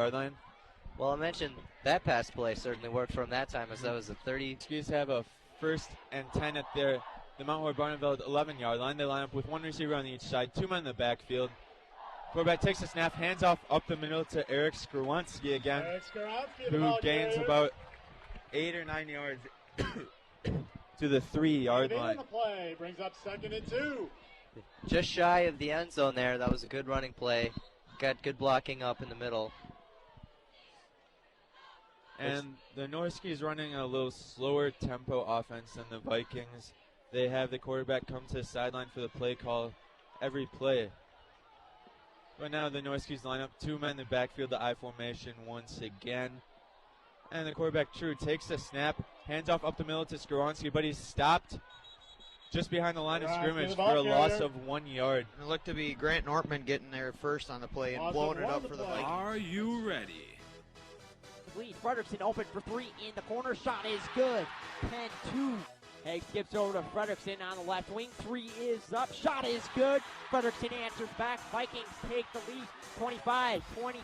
yard line. Well, I mentioned that pass play certainly worked for him that time, as that was a 30. Huskies have a 1st and 10 at the Mount Horeb Barneveld 11-yard line. They line up with one receiver on each side, 2 men in the backfield. Quarterback takes a snap, hands off up the middle to Eric Skruwanski again, who gains about 8 or 9 yards to the 3-yard line. The play brings up 2nd and 2. Just shy of the end zone there. That was a good running play. Got good blocking up in the middle. And the Norskies running a little slower tempo offense than the Vikings. They have the quarterback come to the sideline for the play call every play. But now the Norskies line up 2 men in the backfield, the I formation once again. And the quarterback, True, takes the snap, hands off up the middle to Skowronski, but he's stopped just behind the line of scrimmage for a loss of 1 yard. It looked to be Grant Nortman getting there first on the play and blowing it up for the Vikings. Are you ready? Lead. Frederickson open for 3 in the corner. Shot is good. 10-2. Haig skips over to Frederickson on the left wing. 3 is up. Shot is good. Frederickson answers back. Vikings take the lead. 25-23.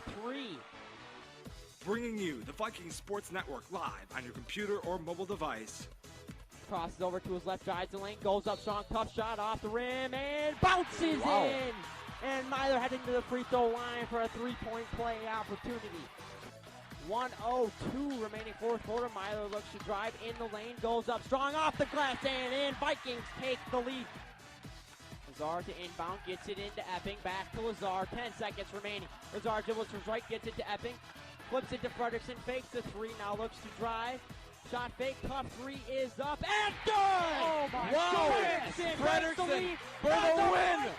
Bringing you the Vikings Sports Network live on your computer or mobile device. Crosses over to his left, drives the lane, goes up strong, tough shot off the rim, and bounces in. And Myler heading to the free throw line for a 3-point play opportunity. 1:02 remaining fourth quarter. Myler looks to drive in the lane, goes up strong off the glass and in. Vikings take the lead. Lazar to inbound, gets it into Epping, back to Lazar, 10 seconds remaining. Lazar dribbles to his right, gets it to Epping, flips it to Frederickson, fakes the 3, now looks to drive. Shot fake, tough 3 is up, and good! Oh my Frederickson takes the lead for the win!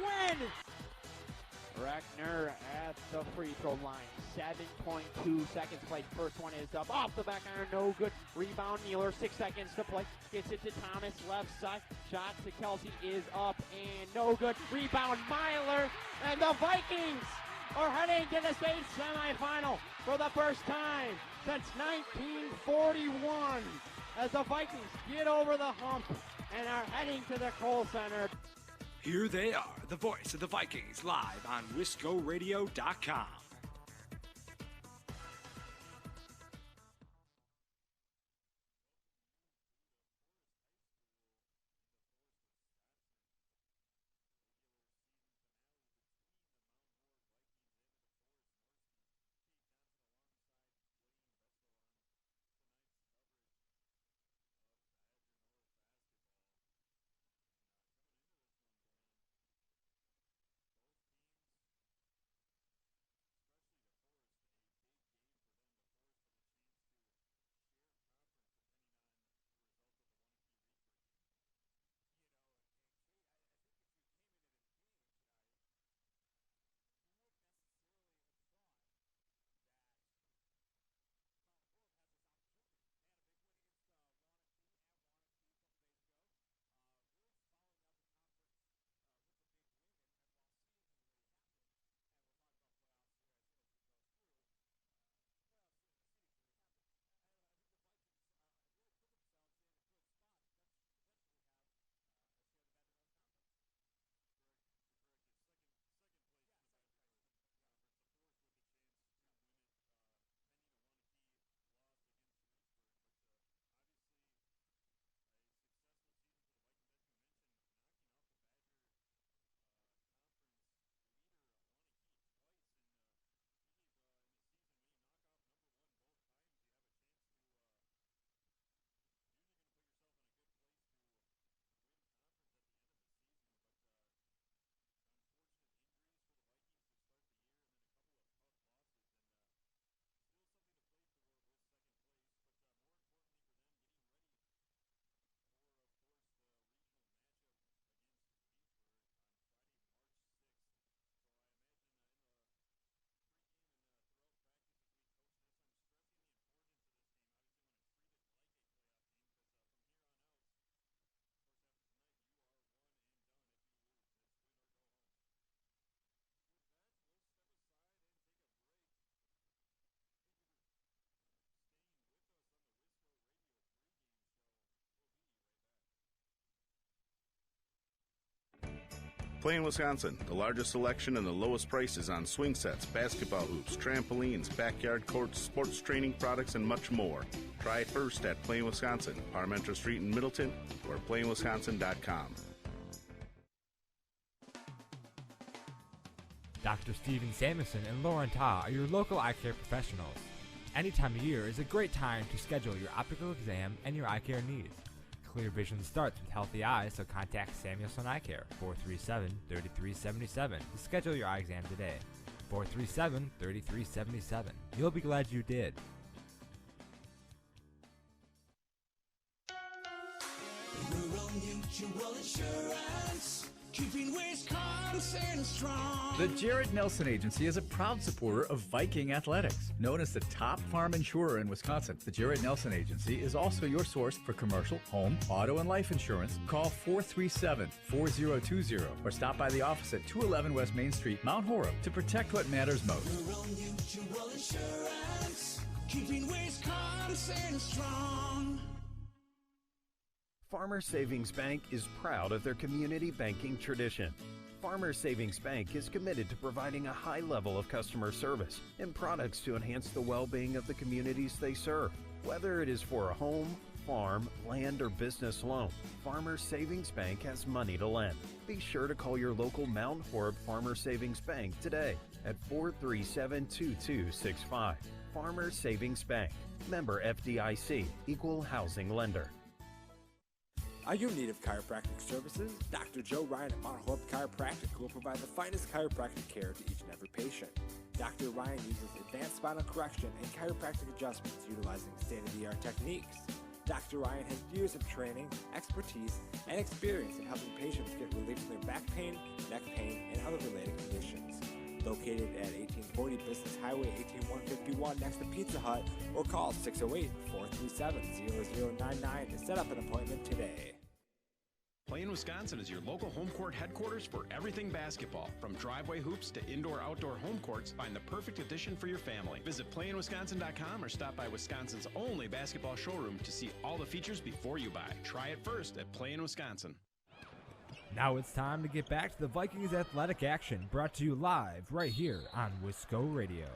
Win! Reckner at the free throw line. 7.2 seconds played. First one is up off the back iron. No good. Rebound Mueller. 6 seconds to play. Gets it to Thomas. Left side. Shot to Kelsey is up and no good. Rebound Myler. And the Vikings are heading to the state semifinal for the first time since 1941. As the Vikings get over the hump and are heading to the Kohl Center. Here they are, the voice of the Vikings, live on WiscoRadio.com. Play in Wisconsin, the largest selection and the lowest prices on swing sets, basketball hoops, trampolines, backyard courts, sports training products, and much more. Try it first at Play in Wisconsin, Parmenter Street in Middleton, or playinwisconsin.com. Dr. Steven Samuelson and Lauren Ta are your local eye care professionals. Any time of year is a great time to schedule your optical exam and your eye care needs. Clear vision starts with healthy eyes, so contact Samuelson Eye Care, 437-3377, to schedule your eye exam today. 437-3377. You'll be glad you did. Rural Mutual Insurance, keeping Wisconsin strong. The Jared Nelson Agency is a proud supporter of Viking athletics. Known as the top farm insurer in Wisconsin, the Jared Nelson Agency is also your source for commercial, home, auto, and life insurance. Call 437-4020 or stop by the office at 211 West Main Street, Mount Horeb, to protect what matters most. Rural Mutual Insurance, keeping Wisconsin strong. Farmers Savings Bank is proud of their community banking tradition. Farmers Savings Bank is committed to providing a high level of customer service and products to enhance the well-being of the communities they serve. Whether it is for a home, farm, land, or business loan, Farmers Savings Bank has money to lend. Be sure to call your local Mount Horeb Farmers Savings Bank today at 437-2265. Farmers Savings Bank, member FDIC, equal housing lender. Are you in need of chiropractic services? Dr. Joe Ryan at Mount Horeb Chiropractic will provide the finest chiropractic care to each and every patient. Dr. Ryan uses advanced spinal correction and chiropractic adjustments utilizing state-of-the-art techniques. Dr. Ryan has years of training, expertise, and experience in helping patients get relief from their back pain, neck pain, and other related conditions. Located at 1840 Business Highway 18151 next to Pizza Hut, or call 608-437-0099 to set up an appointment today. Play in Wisconsin is your local home court headquarters for everything basketball. From driveway hoops to indoor-outdoor home courts, find the perfect addition for your family. Visit playinwisconsin.com or stop by Wisconsin's only basketball showroom to see all the features before you buy. Try it first at Play in Wisconsin. Now it's time to get back to the Vikings athletic action, brought to you live right here on Wisco Radio.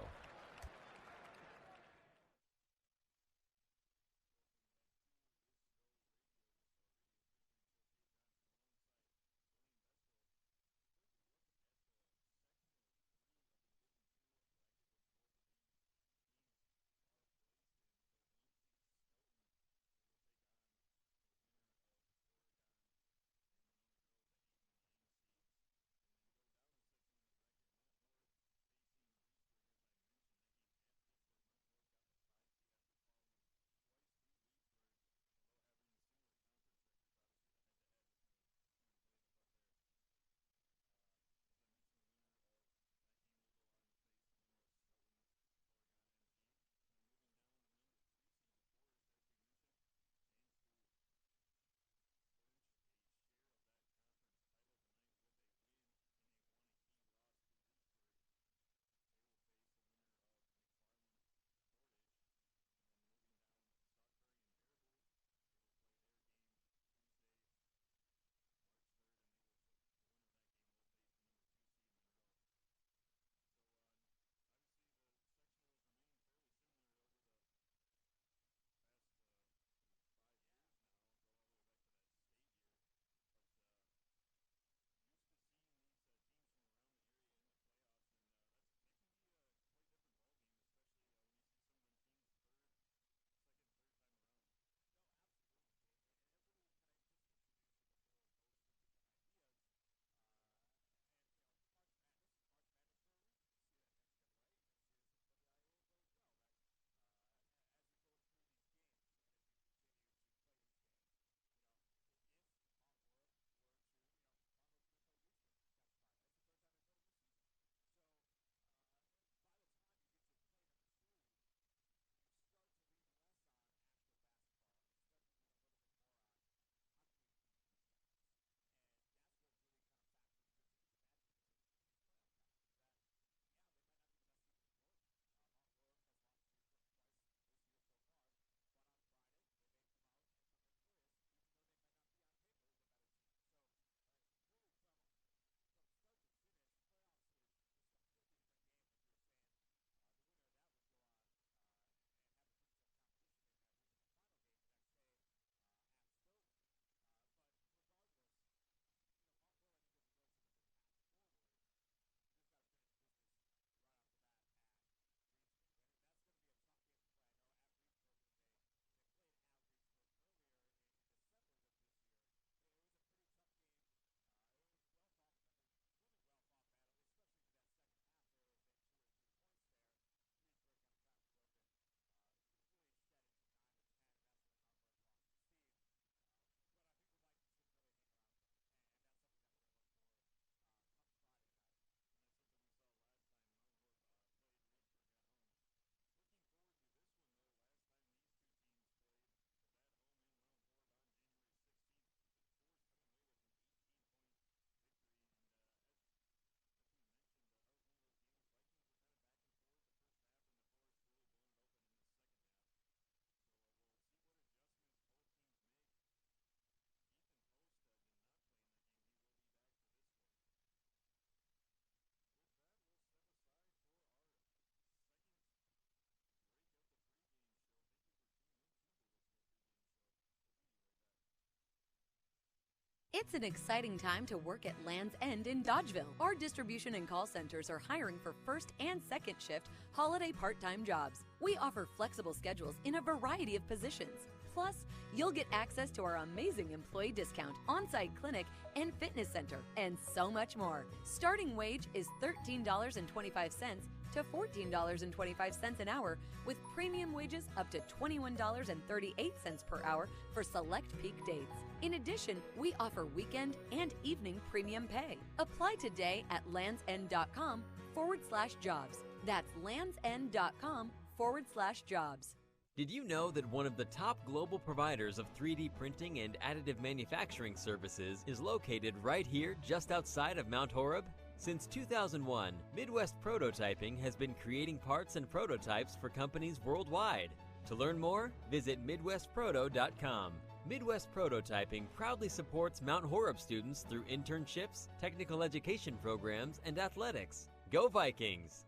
It's an exciting time to work at Land's End in Dodgeville. Our distribution and call centers are hiring for first and second shift holiday part-time jobs. We offer flexible schedules in a variety of positions. Plus, you'll get access to our amazing employee discount, on-site clinic, and fitness center, and so much more. Starting wage is $13.25 to $14.25 an hour, with premium wages up to $21.38 per hour for select peak dates. In addition, we offer weekend and evening premium pay. Apply today at landsend.com/jobs. That's landsend.com/jobs. Did you know that one of the top global providers of 3D printing and additive manufacturing services is located right here just outside of Mount Horeb? Since 2001, Midwest Prototyping has been creating parts and prototypes for companies worldwide. To learn more, visit MidwestProto.com. Midwest Prototyping proudly supports Mount Horeb students through internships, technical education programs, and athletics. Go Vikings!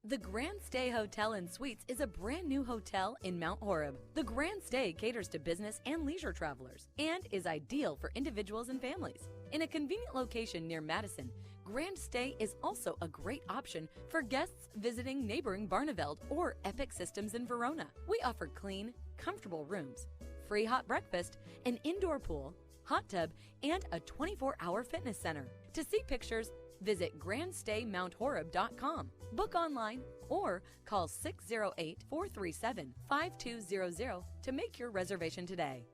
The Grand Stay Hotel and Suites is a brand new hotel in Mount Horeb. The Grand Stay caters to business and leisure travelers and is ideal for individuals and families. In a convenient location near Madison, Grand Stay is also a great option for guests visiting neighboring Barneveld or Epic Systems in Verona. We offer clean, comfortable rooms, free hot breakfast, an indoor pool, hot tub, and a 24-hour fitness center. To see pictures, visit grandstaymounthoreb.com. Book online or call 608-437-5200 to make your reservation today.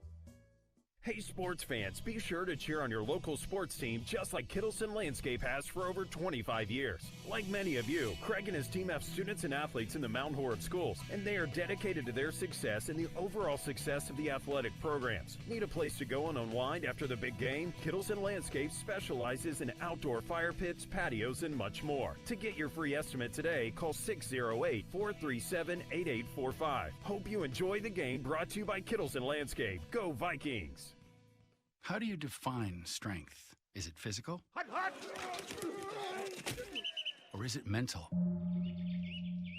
Hey sports fans, be sure to cheer on your local sports team just like Kittleson Landscape has for over 25 years. Like many of you, Craig and his team have students and athletes in the Mount Horeb schools, and they are dedicated to their success and the overall success of the athletic programs. Need a place to go and unwind after the big game? Kittleson Landscape specializes in outdoor fire pits, patios, and much more. To get your free estimate today, call 608-437-8845. Hope you enjoy the game, brought to you by Kittleson Landscape. Go Vikings! How do you define strength? Is it physical? Or is it mental?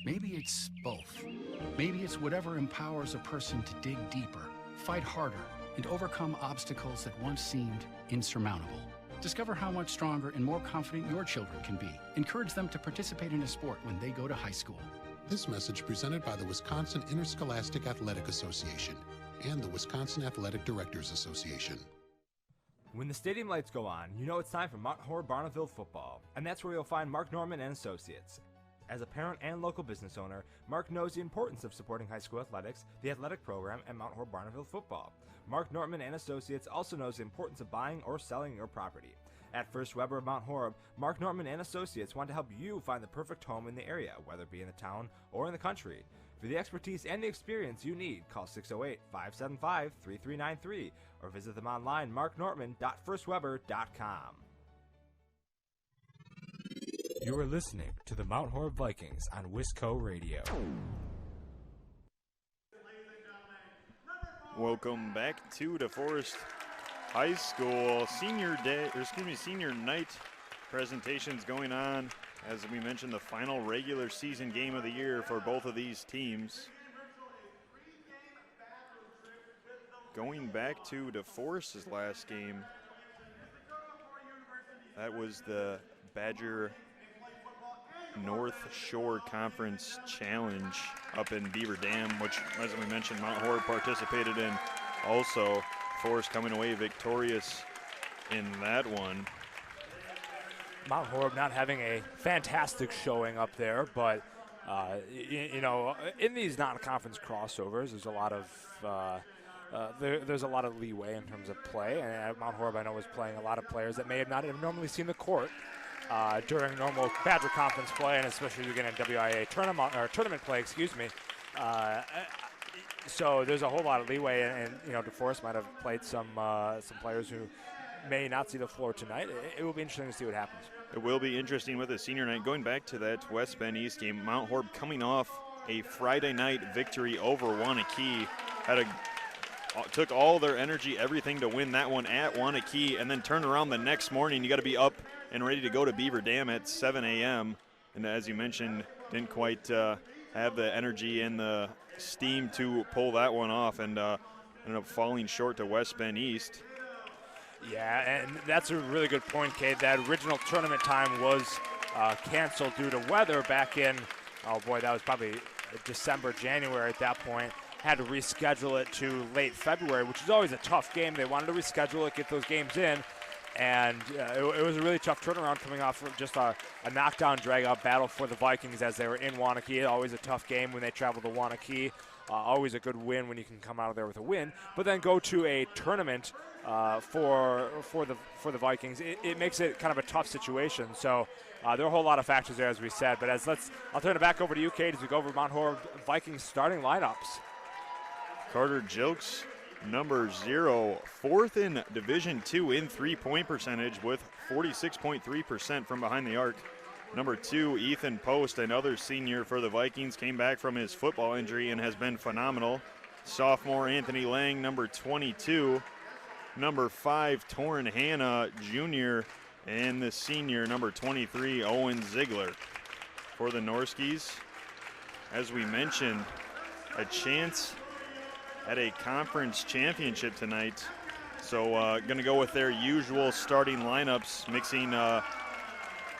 Maybe it's both. Maybe it's whatever empowers a person to dig deeper, fight harder, and overcome obstacles that once seemed insurmountable. Discover how much stronger and more confident your children can be. Encourage them to participate in a sport when they go to high school. This message presented by the Wisconsin Interscholastic Athletic Association and the Wisconsin Athletic Directors Association. When the stadium lights go on, you know it's time for Mount Horeb Barneville football, and that's where you'll find Mark Norman and Associates. As a parent and local business owner, Mark knows the importance of supporting high school athletics, the athletic program, and Mount Horeb Barneville football. Mark Norman and Associates also knows the importance of buying or selling your property. At First Weber of Mount Horeb, Mark Norman and Associates want to help you find the perfect home in the area, whether it be in the town or in the country. For the expertise and the experience you need, call 608-575-3393 or visit them online, marknorman.firstweber.com. You are listening to the Mount Horeb Vikings on Wisco Radio. Welcome back to DeForest High School senior night presentations going on. As we mentioned, the final regular season game of the year for both of these teams. Going back to DeForest's last game, that was the Badger North Shore Conference Challenge up in Beaver Dam, which, as we mentioned, Mount Horeb participated in. Also, Forest coming away victorious in that one. Mount Horeb not having a fantastic showing up there, but you know, in these non-conference crossovers, there's a lot of there's a lot of leeway in terms of play. And at Mount Horeb, I know, was playing a lot of players that may have not have normally seen the court during normal Badger Conference play, and especially again in WIA tournament play. Excuse me. So there's a whole lot of leeway, and you know, DeForest might have played some players who may not see the floor tonight. It will be interesting to see what happens. It will be interesting with the senior night. Going back to that West Bend East game, Mount Horeb coming off a Friday night victory over Wanakee, took all their energy, everything to win that one at Wanakee, and then turn around the next morning. You got to be up and ready to go to Beaver Dam at 7 a.m. And as you mentioned, didn't quite have the energy and the steam to pull that one off, and ended up falling short to West Bend East. Yeah, and that's a really good point, Kate. That original tournament time was canceled due to weather back in, oh boy, that was probably December, January at that point. Had to reschedule it to late February, which is always a tough game. They wanted to reschedule it, get those games in, and it was a really tough turnaround coming off of just a knockdown, drag-out battle for the Vikings as they were in Waunakee. Always a tough game when they travel to Waunakee. Always a good win when you can come out of there with a win, but then go to a tournament for the Vikings. It makes it kind of a tough situation. So there are a whole lot of factors there, as we said. But I'll turn it back over to you, Kate, as we go over Mount Horeb Vikings starting lineups. Carter Jilks, number 0, 4th in Division II in three-point percentage with 46.3% from behind the arc. Number 2, Ethan Post, another senior for the Vikings, came back from his football injury and has been phenomenal. Sophomore Anthony Lang, number 22. Number 5, Torrin Hanna, junior, and the senior, number 23, Owen Ziegler. For the Norskies, as we mentioned, a chance at a conference championship tonight. So going to go with their usual starting lineups, mixing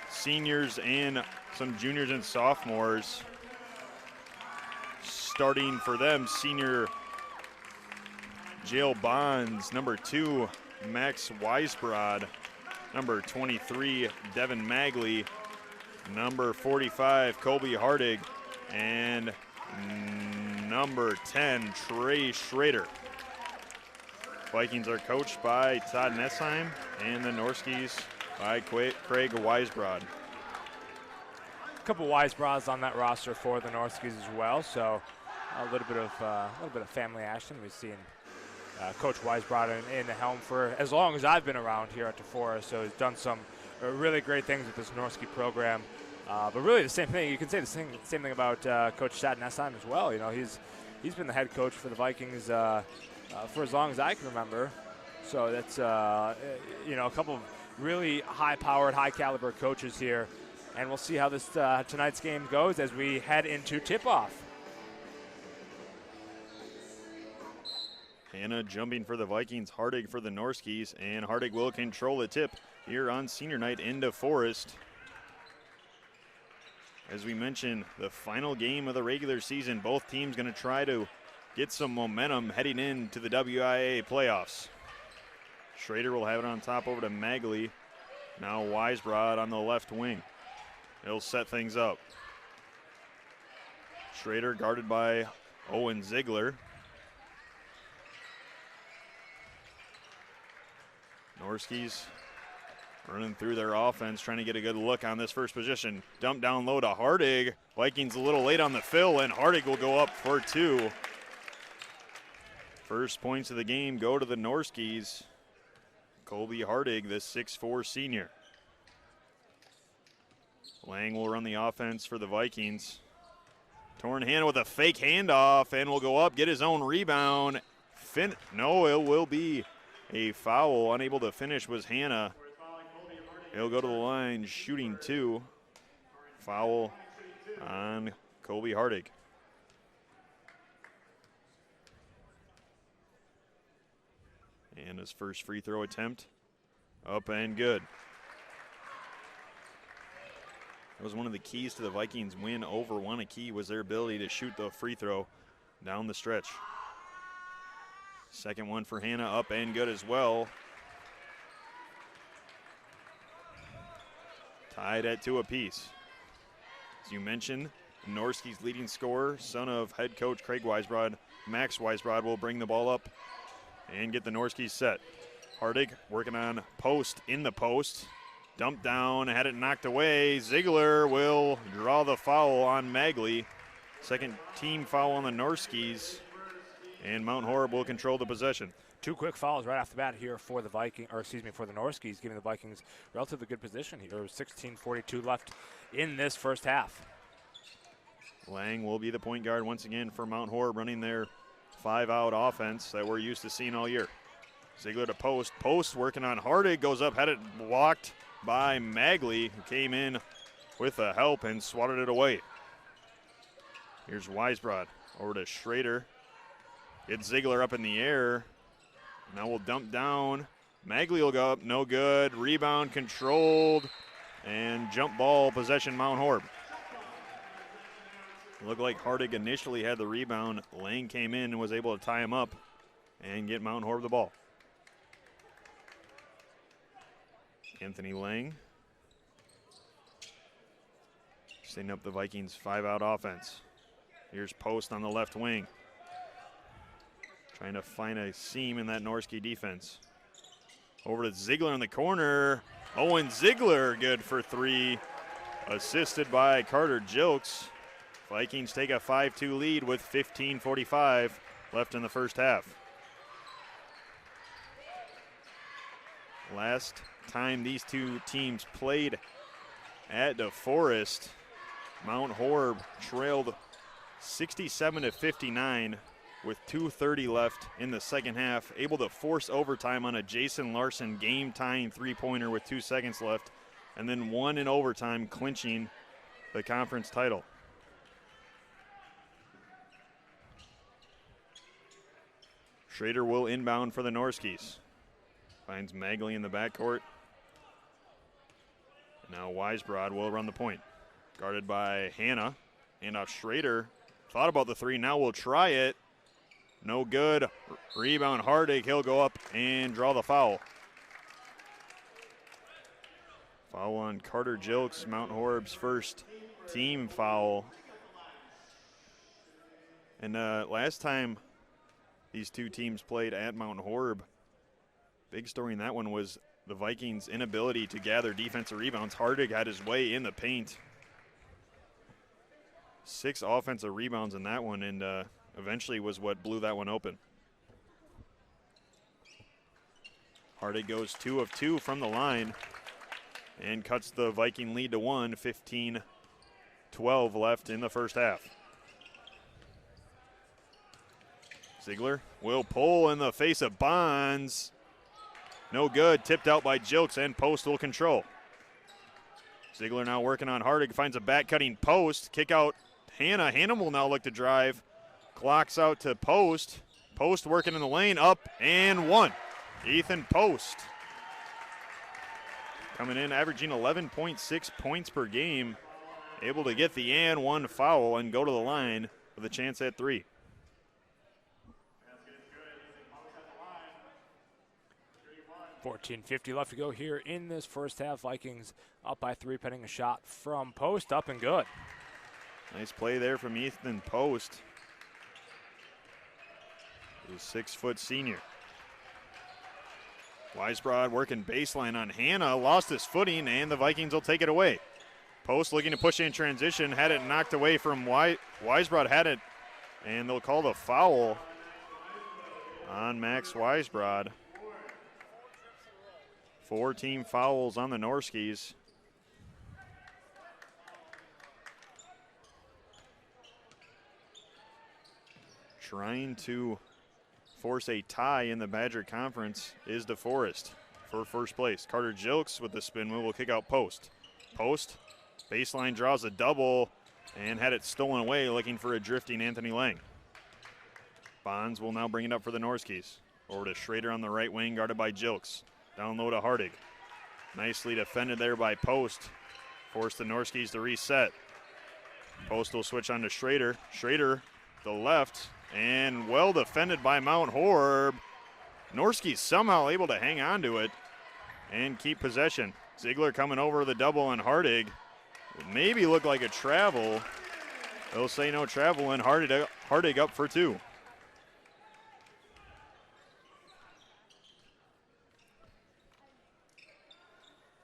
seniors and some juniors and sophomores. Starting for them, senior Jail Bonds, number 2, Max Weisbrod, number 23, Devin Magley, number 45, Colby Hardig, and number 10, Trey Schrader. Vikings are coached by Todd Nessheim, and the Norskies by Craig Weisbrod. A couple Weisbrods on that roster for the Norskies as well, so a little bit of family action. We've seen Coach Weisbrod in the helm for as long as I've been around here at DeForest, so he's done some really great things with this Norski program. But really the same thing, you can say the same thing about Coach Todd Nessheim as well. You know, he's been the head coach for the Vikings for as long as I can remember. So that's you know, a couple of really high-powered, high-caliber coaches here, and we'll see how this tonight's game goes as we head into tip-off. Hanna jumping for the Vikings, Hardig for the Norskies, and Hardig will control the tip here on senior night in DeForest. As we mentioned, the final game of the regular season, both teams going to try to get some momentum heading into the WIA playoffs. Schrader will have it on top over to Magley. Now Weisbrod on the left wing. He'll set things up. Schrader guarded by Owen Ziegler. Norskies running through their offense, trying to get a good look on this first position. Dump down low to Hardig. Vikings a little late on the fill, and Hardig will go up for 2. First points of the game go to the Norskies. Colby Hardig, the 6'4 senior. Lang will run the offense for the Vikings. Torrin Hanna with a fake handoff, and will go up, get his own rebound. No, it will be a foul. Unable to finish was Hanna. He'll go to the line, shooting 2. Foul on Colby Hardig. And his first free throw attempt, up and good. That was one of the keys to the Vikings' win over Waunakee, was their ability to shoot the free throw down the stretch. Second one for Hanna, up and good as well. Tied at 2 apiece. As you mentioned, Norski's leading scorer, son of head coach Craig Weisbrod, Max Weisbrod, will bring the ball up and get the Norskies set. Hardig working on post in the post. Dumped down, had it knocked away. Ziegler will draw the foul on Magley. Second team foul on the Norskies. And Mount Horeb will control the possession. 2 quick fouls right off the bat here for the for the Norskies, giving the Vikings relatively good position here. 16:42 left in this first half. Lang will be the point guard once again for Mount Horeb, running their 5-out offense that we're used to seeing all year. Ziegler to post. Post working on Hardig, goes up, had it blocked by Magley, who came in with the help and swatted it away. Here's Weisbrod over to Schrader. Gets Ziegler up in the air. Now we'll dump down Magley will go up, no good. Rebound controlled, and jump ball possession Mount Horeb. Looked like Hardig initially had the rebound. Lang came in and was able to tie him up and get Mount Horeb the ball. Anthony Lang setting up the Vikings 5-out offense. Here's Post on the left wing. Trying to find a seam in that Norski defense. Over to Ziegler in the corner. Owen Ziegler good for 3. Assisted by Carter Jilks. Vikings take a 5-2 lead with 15:45 left in the first half. Last time these two teams played at DeForest, Mount Horeb trailed 67-59 with 2:30 left in the second half, able to force overtime on a Jason Larson game-tying three-pointer with 2 seconds left, and then won in overtime, clinching the conference title. Schrader will inbound for the Norskis. Finds Magley in the backcourt. Now Weisbrod will run the point. Guarded by Hanna. And now Schrader thought about the 3, now will try it. No good. Rebound Hardig. He'll go up and draw the foul. Foul on Carter Jilks, Mount Horeb's first team foul. And last time these two teams played at Mount Horeb, big story in that one was the Vikings' inability to gather defensive rebounds. Hardig had his way in the paint. 6 offensive rebounds in that one, and eventually was what blew that one open. Hardig goes 2 of 2 from the line and cuts the Viking lead to 1, 15-12 left in the first half. Ziegler will pull in the face of Bonds. No good, tipped out by Jilks, and Post will control. Ziegler now working on Hardig, finds a back-cutting Post. Kick out Hanna. Hanna will now look to drive. Clocks out to Post. Post working in the lane, up and 1. Ethan Post coming in, averaging 11.6 points per game. Able to get the and 1 foul and go to the line with a chance at 3. $14:50 left to go here in this first half. Vikings up by 3, pending a shot from Post, up and good. Nice play there from Ethan Post. He's a 6-foot senior. Weisbrod working baseline on Hanna, lost his footing, and the Vikings will take it away. Post looking to push in transition, had it knocked away from Weisbrod, had it, and they'll call the foul on Max Weisbrod. 4 team fouls on the Norskis. Trying to force a tie in the Badger Conference is DeForest for first place. Carter Jilks with the spin move will kick out Post. Post, baseline draws a double and had it stolen away, looking for a drifting Anthony Lang. Bonds will now bring it up for the Norskis. Over to Schrader on the right wing, guarded by Jilks. Down low to Hardig. Nicely defended there by Post. Forced the Norskis to reset. Post will switch on to Schrader. Schrader, the left, and well defended by Mount Horeb. Norski somehow able to hang on to it and keep possession. Ziegler coming over the double on Hardig. Would maybe look like a travel. They'll say no travel, and Hardig up for 2.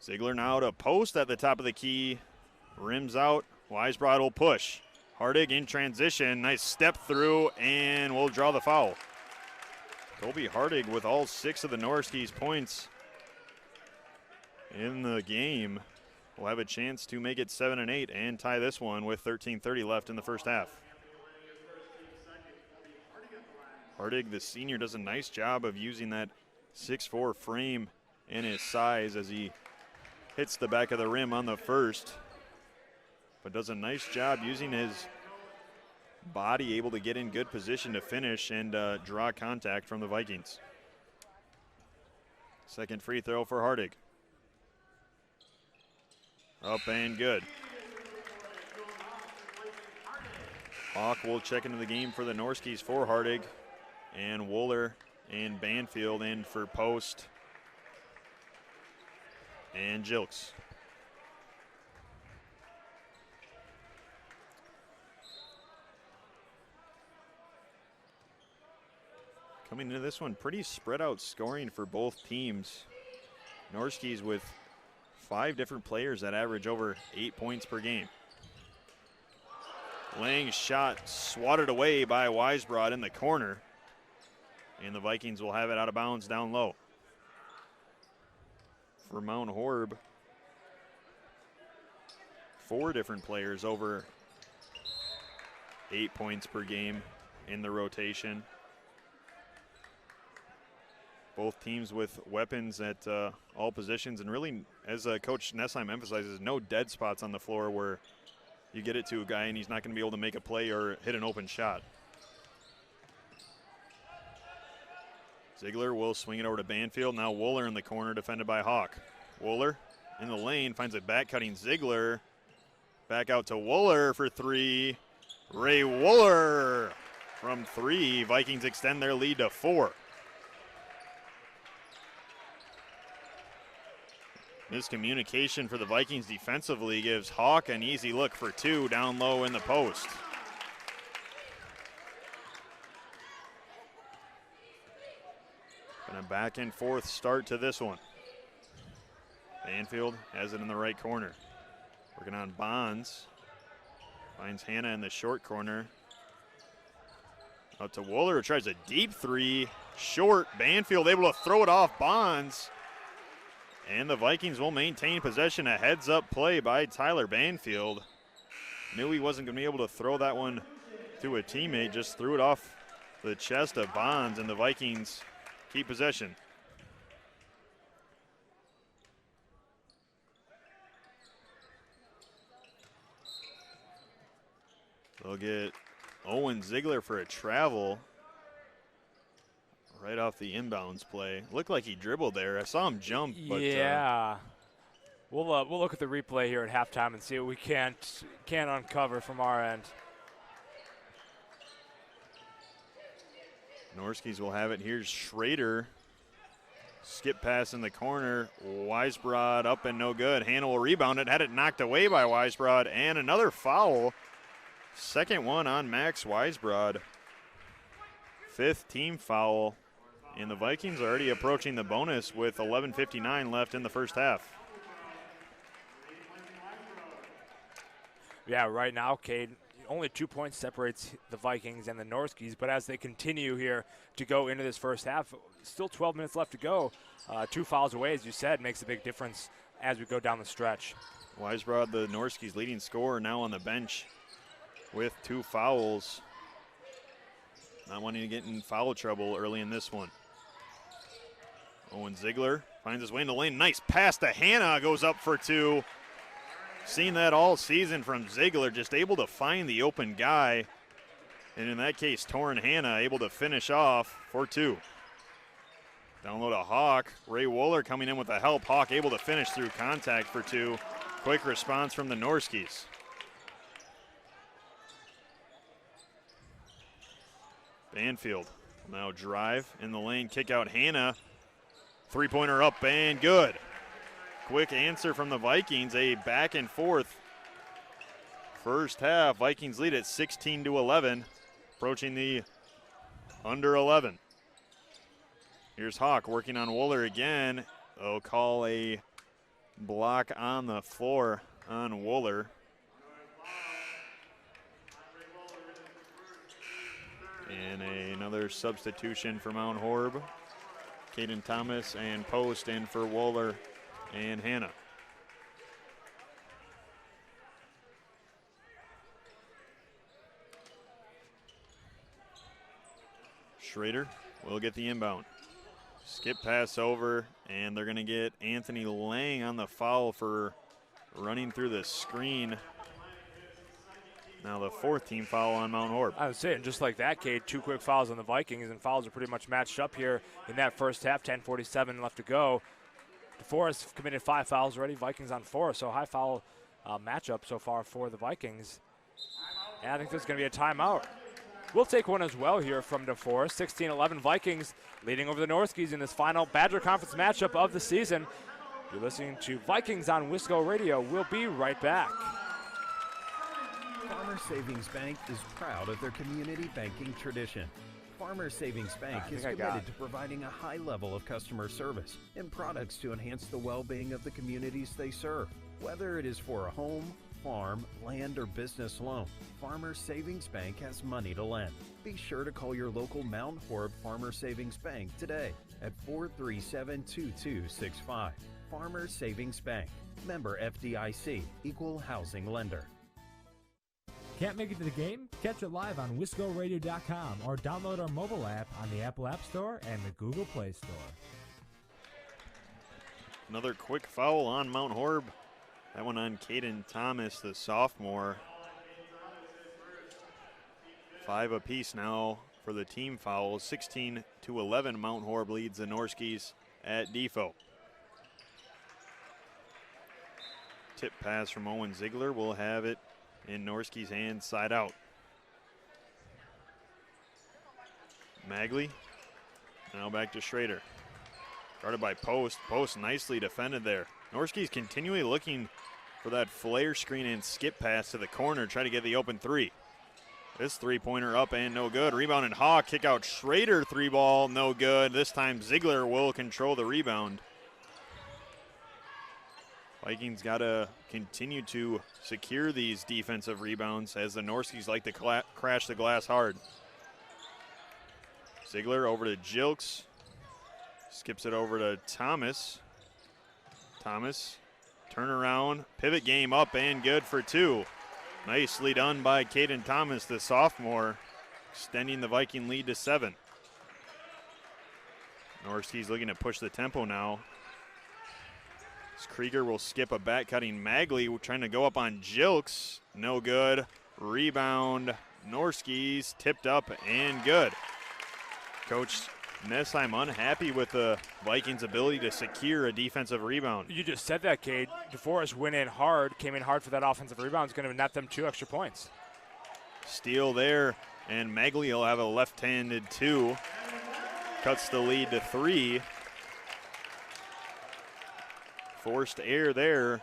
Ziegler now to Post at the top of the key. Rims out. Weisbrod will push. Hardig in transition. Nice step through, and we'll draw the foul. Colby Hardig with all 6 of the Norskis' points in the game will have a chance to make it 7-8 and tie this one with 13:30 left in the first half. Hardig, the senior, does a nice job of using that 6'4" frame and his size as he hits the back of the rim on the first, but does a nice job using his body, able to get in good position to finish and draw contact from the Vikings. Second free throw for Hardig. Up and good. Hawk will check into the game for the Norskies for Hardig. And Wooler and Banfield in for Post. And Jilks. Coming into this one, pretty spread out scoring for both teams. Norskies with 5 different players that average over 8 points per game. Lang shot swatted away by Weisbrod in the corner. And the Vikings will have it out of bounds down low. For Mount Horeb, 4 different players over 8 points per game in the rotation. Both teams with weapons at all positions, and really, as Coach Nessheim emphasizes, no dead spots on the floor where you get it to a guy and he's not going to be able to make a play or hit an open shot. Ziegler will swing it over to Banfield. Now Wooler in the corner, defended by Hawk. Wooler in the lane, finds a back-cutting Ziegler. Back out to Wooler for 3. Ray Wooler from 3. Vikings extend their lead to 4. Miscommunication for the Vikings defensively gives Hawk an easy look for 2 down low in the post. And a back and forth start to this one. Banfield has it in the right corner. Working on Bonds. Finds Hannah in the short corner. Out to Wooler, tries a deep 3. Short, Banfield able to throw it off Bonds. And the Vikings will maintain possession. A heads-up play by Tyler Banfield. Knew he wasn't going to be able to throw that one to a teammate. Just threw it off the chest of Bonds, and the Vikings keep possession. They'll get Owen Ziegler for a travel. Right off the inbounds play. Looked like he dribbled there. I saw him jump. But, yeah. We'll look at the replay here at halftime and see what we can't uncover from our end. Norskies will have it. Here's Schrader. Skip pass in the corner. Weisbrod up and no good. Hannah will rebound it. Had it knocked away by Weisbrod. And another foul. Second one on Max Weisbrod. 5th team foul. And the Vikings are already approaching the bonus with 11:59 left in the first half. Yeah, right now, Cade, only 2 points separates the Vikings and the Norskies, but as they continue here to go into this first half, still 12 minutes left to go. 2 fouls away, as you said, makes a big difference as we go down the stretch. Weisbrod, the Norskies' leading scorer, now on the bench with 2 fouls. Not wanting to get in foul trouble early in this one. Owen Ziegler finds his way in the lane. Nice pass to Hannah, goes up for 2. Seen that all season from Ziegler, just able to find the open guy. And in that case, Torrin Hannah able to finish off for 2. Down low to Hawk. Ray Wooler coming in with the help. Hawk able to finish through contact for 2. Quick response from the Norskies. Banfield will now drive in the lane, kick out Hannah. 3-pointer up and good. Quick answer from the Vikings, a back and forth first half. Vikings lead at 16-11, approaching the under 11. Here's Hawk working on Wooler again. They'll call a block on the floor on Wooler. And another substitution for Mount Horeb. Caden Thomas and Post in for Wooler and Hannah. Schrader will get the inbound. Skip pass over, and they're going to get Anthony Lang on the foul for running through the screen. Now the 4th team foul on Mount Horeb. I was saying, just like that, Cade, 2 quick fouls on the Vikings, and fouls are pretty much matched up here in that first half. 10:47 left to go. DeForest committed 5 fouls already. Vikings on 4, so high foul matchup so far for the Vikings. And I think there's going to be a timeout. We'll take one as well here from DeForest. 16-11 Vikings leading over the Norskies in this final Badger Conference matchup of the season. You're listening to Vikings on Wisco Radio. We'll be right back. Farmer Savings Bank is proud of their community banking tradition. Farmer Savings Bank is committed to providing a high level of customer service and products to enhance the well-being of the communities they serve. Whether it is for a home, farm, land, or business loan, Farmer Savings Bank has money to lend. Be sure to call your local Mount Horeb Farmer Savings Bank today at 437-2265. Farmer Savings Bank, member FDIC, equal housing lender. Can't make it to the game? Catch it live on WiscoRadio.com or download our mobile app on the Apple App Store and the Google Play Store. Another quick foul on Mount Horeb. That one on Caden Thomas, the sophomore. 5 apiece now for the team fouls. 16-11, Mount Horeb leads the Norskies at Defo. Tip pass from Owen Ziegler will have it in Norski's hands, side out. Magley, now back to Schrader. Guarded by Post. Post nicely defended there. Norski's continually looking for that flare screen and skip pass to the corner, try to get the open 3. This three-pointer up and no good. Rebound and Hawk, kick out Schrader, 3-ball, no good. This time Ziegler will control the rebound. Vikings got to continue to secure these defensive rebounds as the Norskies like to crash the glass hard. Ziegler over to Jilks. Skips it over to Thomas. Thomas, turnaround, pivot game up and good for 2. Nicely done by Caden Thomas, the sophomore, extending the Viking lead to 7. Norski's looking to push the tempo now. Krieger will skip a back-cutting Magley, trying to go up on Jilks. No good. Rebound. Norski's tipped up and good. Coach Nessheim unhappy with the Vikings' ability to secure a defensive rebound. You just said that, Cade. DeForest went in hard, came in hard for that offensive rebound. It's going to net them 2 extra points. Steal there, and Magley will have a left-handed 2. Cuts the lead to 3. Forced error there.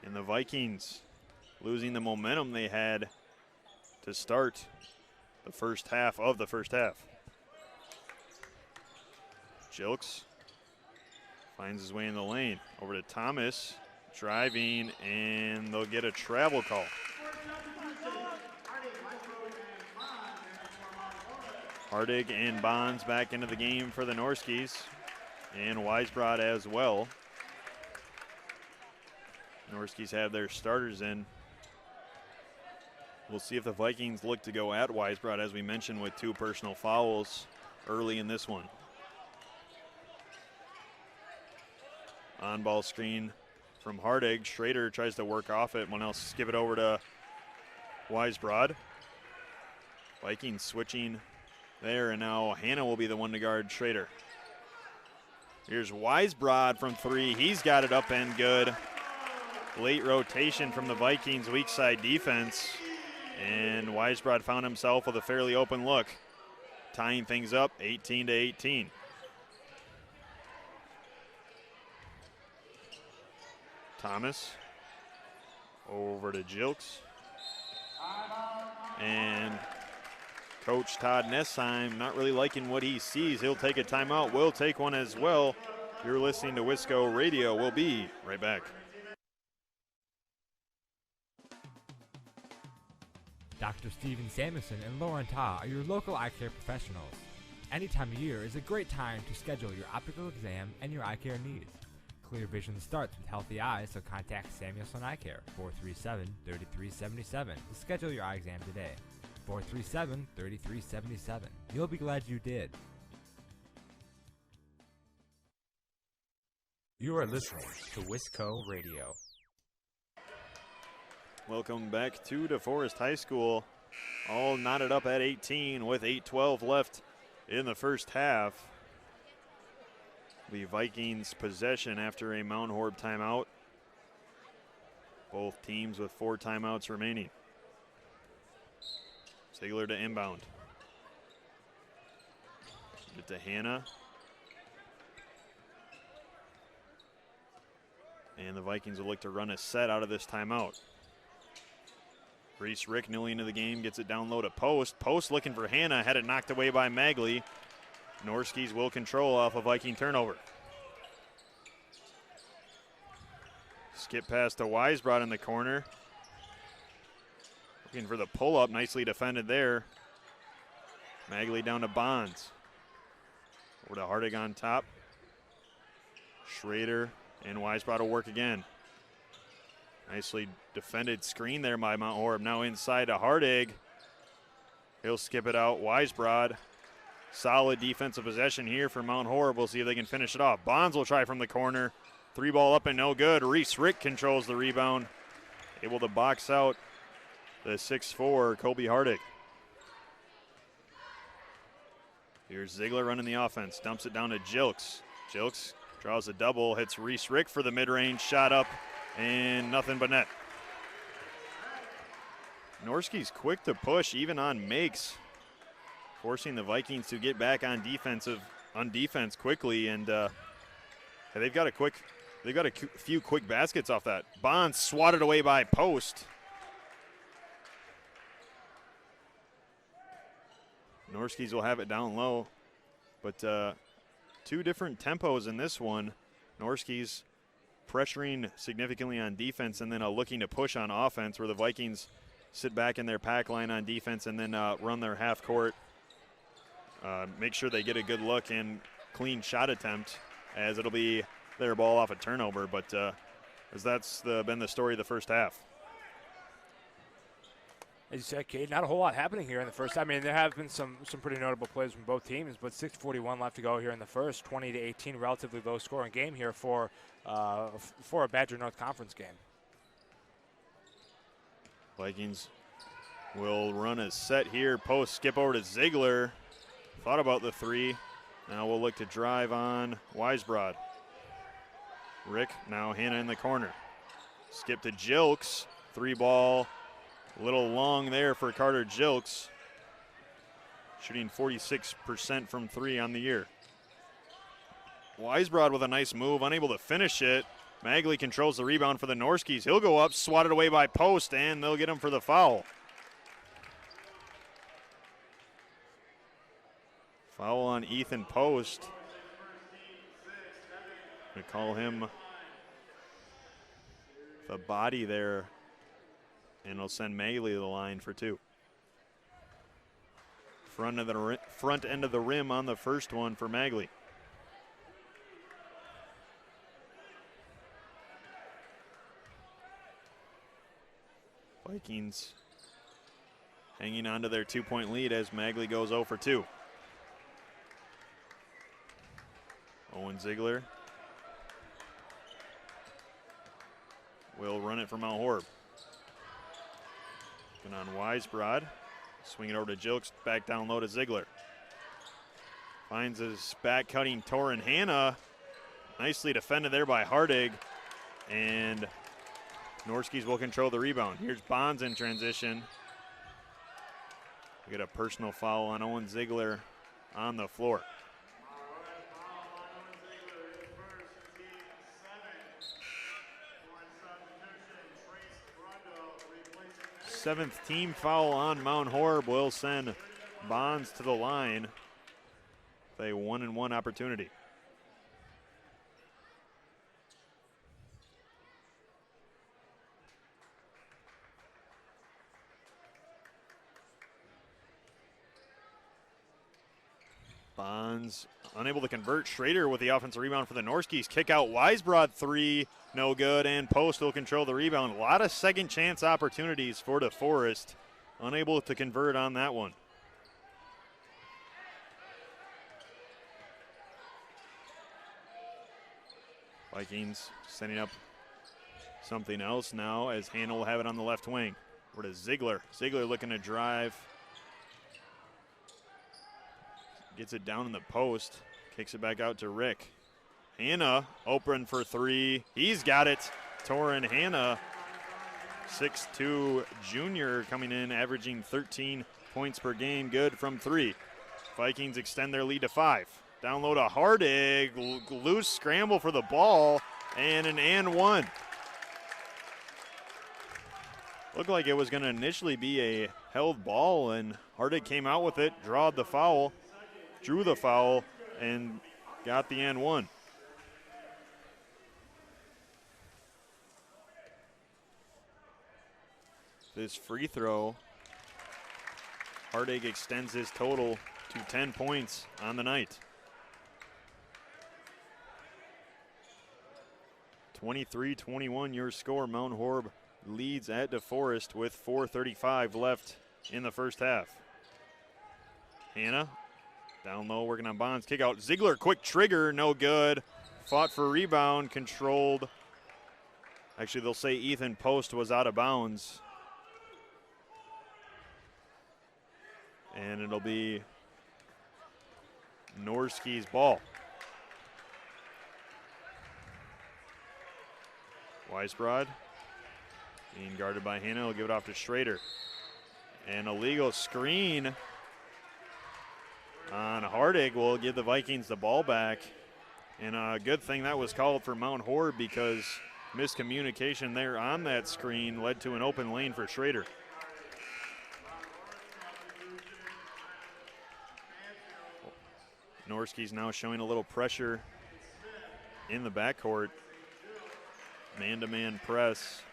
And the Vikings losing the momentum they had to start the first half of the first half. Jilks finds his way in the lane. Over to Thomas, driving, and they'll get a travel call. Hardig and Bonds back into the game for the Norskies. And Weisbrod as well. Norskies have their starters in. We'll see if the Vikings look to go at Weisbrod, as we mentioned, with 2 personal fouls early in this one. On-ball screen from Hardig. Schrader tries to work off it. One else skip it over to Weisbrod. Vikings switching there, and now Hanna will be the one to guard Schrader. Here's Weisbrod from 3. He's got it up and good. Late rotation from the Vikings' weak side defense. And Weisbrod found himself with a fairly open look. Tying things up 18-18. Thomas over to Jilks. And Coach Todd Nessheim not really liking what he sees. He'll take a timeout. We'll take one as well. You're listening to Wisco Radio. We'll be right back. Dr. Steven Samuelson and Lauren Ta are your local eye care professionals. Any time of year is a great time to schedule your optical exam and your eye care needs. Clear vision starts with healthy eyes, so contact Samuelson Eye Care, 437-3377 to schedule your eye exam today. 437-3377. You'll be glad you did. You are listening to Wisco Radio. Welcome back to DeForest High School. All knotted up at 18 with 8:12 left in the first half. The Vikings possession after a Mount Horeb timeout. Both teams with 4 timeouts remaining. Ziegler to inbound. Get to Hannah. And the Vikings will look to run a set out of this timeout. Reese Rick newly into the game, gets it down low to Post. Post looking for Hannah, had it knocked away by Magley. Norskies will control off a Viking turnover. Skip pass to Weisbrod in the corner. Looking for the pull-up, nicely defended there. Magley down to Bonds. Over to Hardig on top. Schrader and Weisbrod will work again. Nicely defended screen there by Mount Horeb. Now inside to Hardig. He'll skip it out. Weisbrod. Solid defensive possession here for Mount Horeb. We'll see if they can finish it off. Bonds will try from the corner. 3 ball up and no good. Reese Rick controls the rebound. Able to box out the 6'4", Kobe Hardig. Here's Ziegler running the offense. Dumps it down to Jilks. Jilks draws a double. Hits Reese Rick for the mid-range. Shot up. And nothing but net. Norski's quick to push even on makes, forcing the Vikings to get back on defense quickly, and they've got a few quick baskets off that. Bonds swatted away by Post. Norskies will have it down low, but 2 different tempos in this one. Norskies pressuring significantly on defense and then looking to push on offense, where the Vikings sit back in their pack line on defense and then run their half court. Make sure they get a good look and clean shot attempt, as it'll be their ball off a turnover. But as that's been the story of the first half. As you said, Cade, not a whole lot happening here in the first. I mean, there have been some pretty notable plays from both teams, but 6:41 left to go here in the first. 20-18, relatively low-scoring game here for a Badger North Conference game. Vikings will run a set here. Post skip over to Ziegler. Thought about the 3. Now we'll look to drive on Weisbrod. Rick, now Hannah in the corner. Skip to Jilks. 3 ball. A little long there for Carter Jilks. Shooting 46% from 3 on the year. Weisbrod with a nice move, unable to finish it. Magley controls the rebound for the Norskies. He'll go up, swatted away by Post, and they'll get him for the foul. Foul on Ethan Post. We call him the body there, and will send Magley to the line for 2. Front end of the rim on the first one for Magley. Vikings hanging on to their 2-point lead as Magley goes 0 for 2. Owen Ziegler will run it for Mount Horeb. Looking on Weisbrod. Swing it over to Jilks, back down low to Ziegler. Finds his back cutting Torin Hannah. Nicely defended there by Hardig. And Norskies will control the rebound. Here's Bonds in transition. We get a personal foul on Owen Ziegler on the floor. Seventh team foul on Mount Horeb will send Bonds to the line with a 1-and-1 opportunity. Bonds unable to convert. Schrader with the offensive rebound for the Norskies. Kick out Weisbrod 3, no good, and Post will control the rebound. A lot of second chance opportunities for DeForest. Unable to convert on that one. Vikings setting up something else now as Hannah will have it on the left wing. Over to Ziegler. Ziegler looking to drive. Gets it down in the post. Kicks it back out to Rick. Hannah open for three. He's got it. Torin Hannah, 6'2" junior, coming in, averaging 13 points per game. Good from three. Vikings extend their lead to 5. Down low to Hardig. Loose scramble for the ball. And an and one. Looked like it was going to initially be a held ball, and Hardig came out with it, drew the foul, and got the and one. This free throw, Hardig extends his total to 10 points on the night. 23-21 your score. Mount Horeb leads at DeForest with 4:35 left in the first half. Hannah down low working on Bonds. Kick out. Ziegler, quick trigger, no good. Fought for rebound, controlled. Actually, they'll say Ethan Post was out of bounds. And it'll be Norski's ball. Weisbrod being guarded by Hannah. Will give it off to Schrader. An illegal screen on Hardig will give the Vikings the ball back. And a good thing that was called for Mount Horeb, because miscommunication there on that screen led to an open lane for Schrader. Norski's now showing a little pressure in the backcourt. Man-to-man press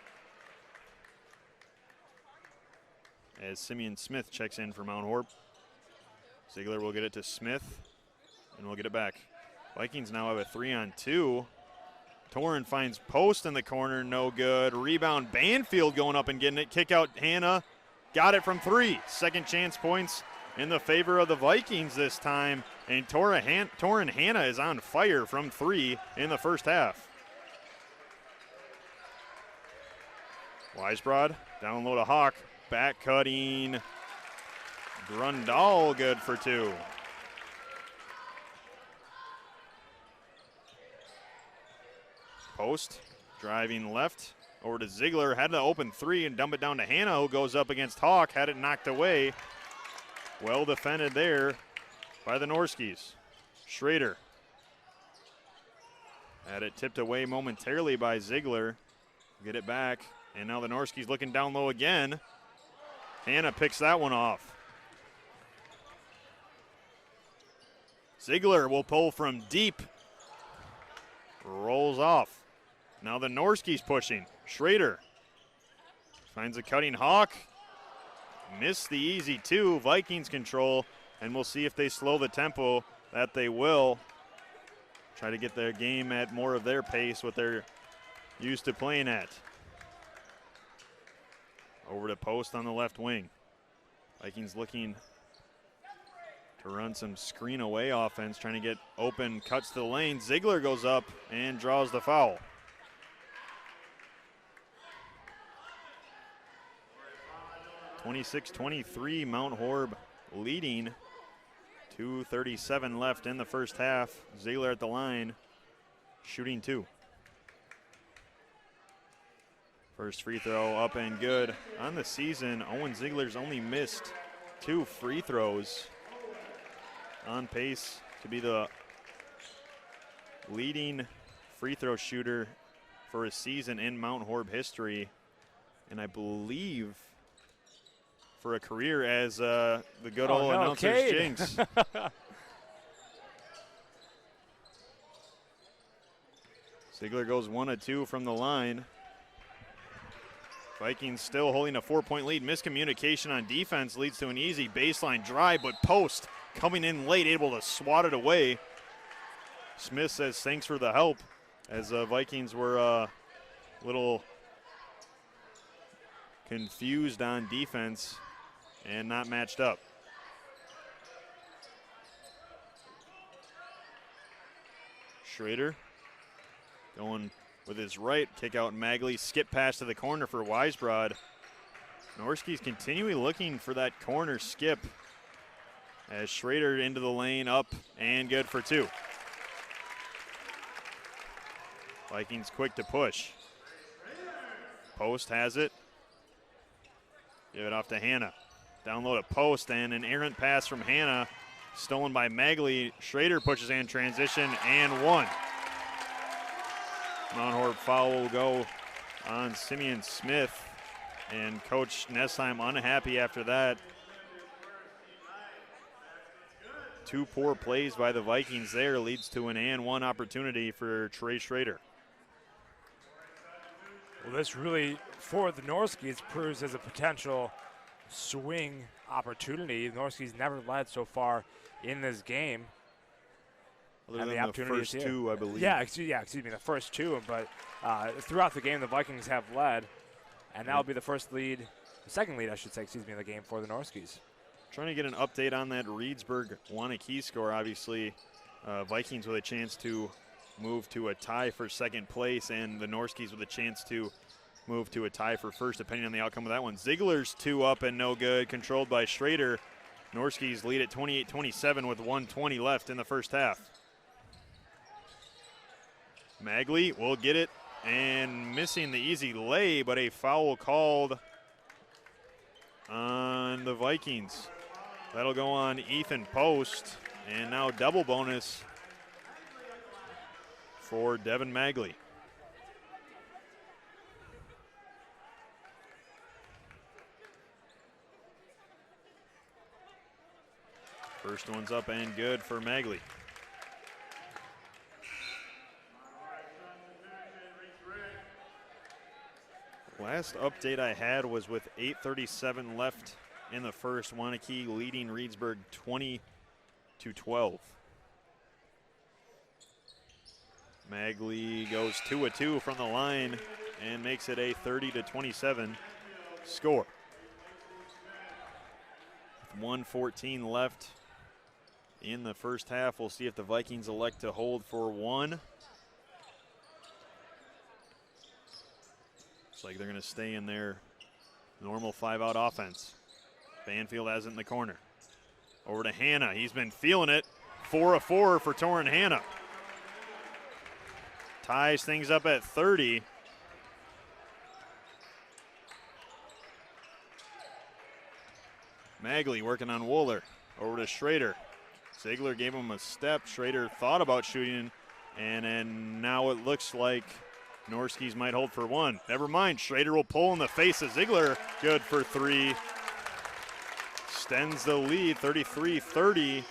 as Simeon Smith checks in for Mount Horeb. Ziegler will get it to Smith, and we'll get it back. Vikings now have a 3-on-2. Torin finds Post in the corner, no good. Rebound, Banfield going up and getting it. Kick out Hannah, got it from three. Second chance points in the favor of the Vikings this time. And Torin Hannah is on fire from three in the first half. Weisbrod down low to Hawk. Back cutting. Grundall good for two. Post driving left over to Ziegler. Had to open three and dump it down to Hannah, who goes up against Hawk. Had it knocked away. Well defended there by the Norskis. Schrader had it tipped away momentarily by Ziegler. Get it back. And now the Norskis looking down low again. Hannah picks that one off. Ziegler will pull from deep. Rolls off. Now the Norskis pushing. Schrader finds a cutting Hawk. Missed the easy two. Vikings control. And we'll see if they slow the tempo. That they will. Try to get their game at more of their pace, what they're used to playing at. Over to Post on the left wing. Vikings looking to run some screen away offense, trying to get open, cuts to the lane. Ziegler goes up and draws the foul. (26-23) Mount Horeb leading. 2:37 left in the first half. Ziegler at the line, shooting two. First free throw up and good. On the season, Owen Ziegler's only missed 2 free throws. On pace to be the leading free throw shooter for a season in Mount Horeb history. And I believe for a career as the good old announcer's jinx. Ziegler goes 1 of 2 from the line. Vikings still holding a 4-point lead. Miscommunication on defense leads to an easy baseline drive, but Post coming in late, able to swat it away. Smith says thanks for the help, as Vikings were a little confused on defense and not matched up. Schrader going with his right. Kick out Magley. Skip pass to the corner for Weisbrod. Norski's continually looking for that corner skip as Schrader into the lane, up and good for 2. Vikings quick to push. Post has it. Give it off to Hanna. Download a post and an errant pass from Hanna. Stolen by Magley. Schrader pushes in transition and 1. Mount Horeb foul will go on Simeon Smith. And Coach Nessheim unhappy after that. 2 poor plays by the Vikings there leads to an and 1 opportunity for Trey Schrader. Well, this really, for the Norskis, proves as a potential swing opportunity. The Norskis never led so far in this game. Other than the first 2, I believe. Yeah, excuse me, the first 2. But throughout the game, the Vikings have led. And that'll be the second lead, I should say, in the game for the Norskis. Trying to get an update on that Reedsburg-Wanakee score. Obviously, Vikings with a chance to move to a tie for second place, and the Norskis with a chance to move to a tie for first, depending on the outcome of that one. Ziegler's 2 up and no good, controlled by Schrader. Norskis lead at 28-27 with 1:20 left in the first half. Magley will get it. And missing the easy lay, but a foul called on the Vikings. That'll go on Ethan Post, and now double bonus for Devin Magley. First one's up and good for Magley. Last update I had was with 8:37 left in the first. Wanakee leading Reedsburg 20-12. Magley goes 2 of 2 from the line and makes it a 30-27 score. With 1:14 left in the first half, we'll see if the Vikings elect to hold for 1. Like they're going to stay in their normal 5-out offense. Banfield has it in the corner. Over to Hanna. He's been feeling it. 4 of 4 for Torrin Hanna. Ties things up at 30. Magley working on Wooler. Over to Schrader. Ziegler gave him a step. Schrader thought about shooting, and now it looks like Norskis might hold for 1. Never mind, Schrader will pull in the face of Ziegler. Good for 3. Extends the lead, 33-30.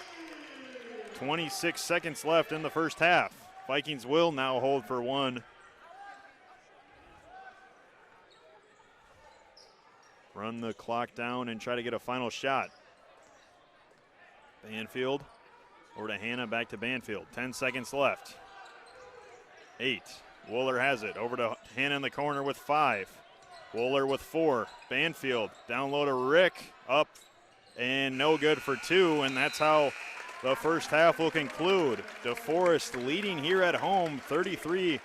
26 seconds left in the first half. Vikings will now hold for 1. Run the clock down and try to get a final shot. Banfield over to Hanna, back to Banfield. 10 seconds left. 8. Wooler has it. Over to Hanna in the corner with 5. Wooler with 4. Banfield down low to Rick. Up and no good for 2. And that's how the first half will conclude. DeForest leading here at home, 33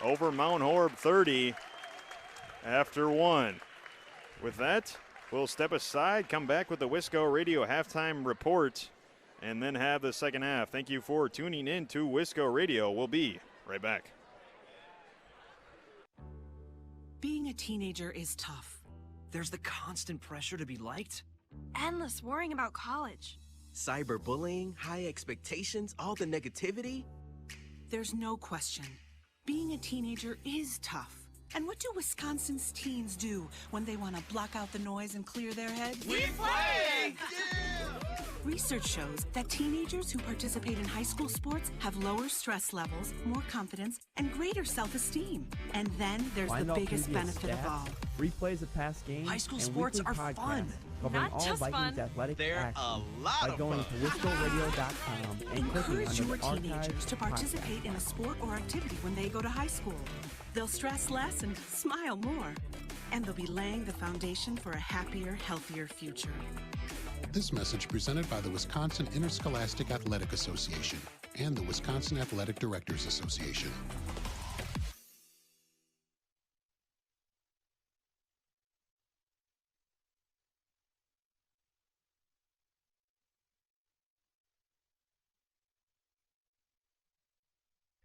over Mount Horeb 30 after 1. With that, we'll step aside, come back with the Wisco Radio halftime report, and then have the second half. Thank you for tuning in to Wisco Radio. We'll be right back. Being a teenager is tough. There's the constant pressure to be liked. Endless worrying about college. Cyberbullying, high expectations, all the negativity. There's no question. Being a teenager is tough. And what do Wisconsin's teens do when they want to block out the noise and clear their heads? We play! Research shows that teenagers who participate in high school sports have lower stress levels, more confidence, and greater self-esteem. And then there's the biggest benefit of all. Replays of past games. High school and sports weekly are podcasts fun. Covering Not all just Vikings fun. athletic They're action a lot by of going fun. to WiscoRadio.com and clicking Encourage on your the teenagers to archived participate podcast. in a sport or activity when they go to high school. They'll stress less and smile more. And they'll be laying the foundation for a happier, healthier future. This message presented by the Wisconsin Interscholastic Athletic Association and the Wisconsin Athletic Directors Association.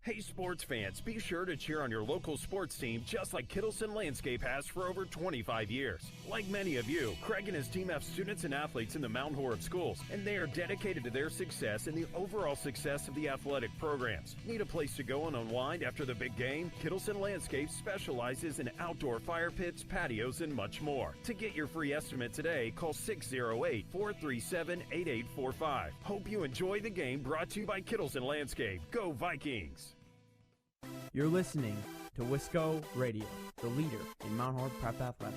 Hey sports fans, be sure to cheer on your local sports team just like Kittleson Landscape has for over 25 years. Like many of you, Craig and his team have students and athletes in the Mount Horeb schools, and they are dedicated to their success and the overall success of the athletic programs. Need a place to go and unwind after the big game? Kittleson Landscape specializes in outdoor fire pits, patios, and much more. To get your free estimate today, call 608-437-8845. Hope you enjoy the game, brought to you by Kittleson Landscape. Go Vikings! You're listening to Wisco Radio, the leader in Mount Horeb Prep Athletics.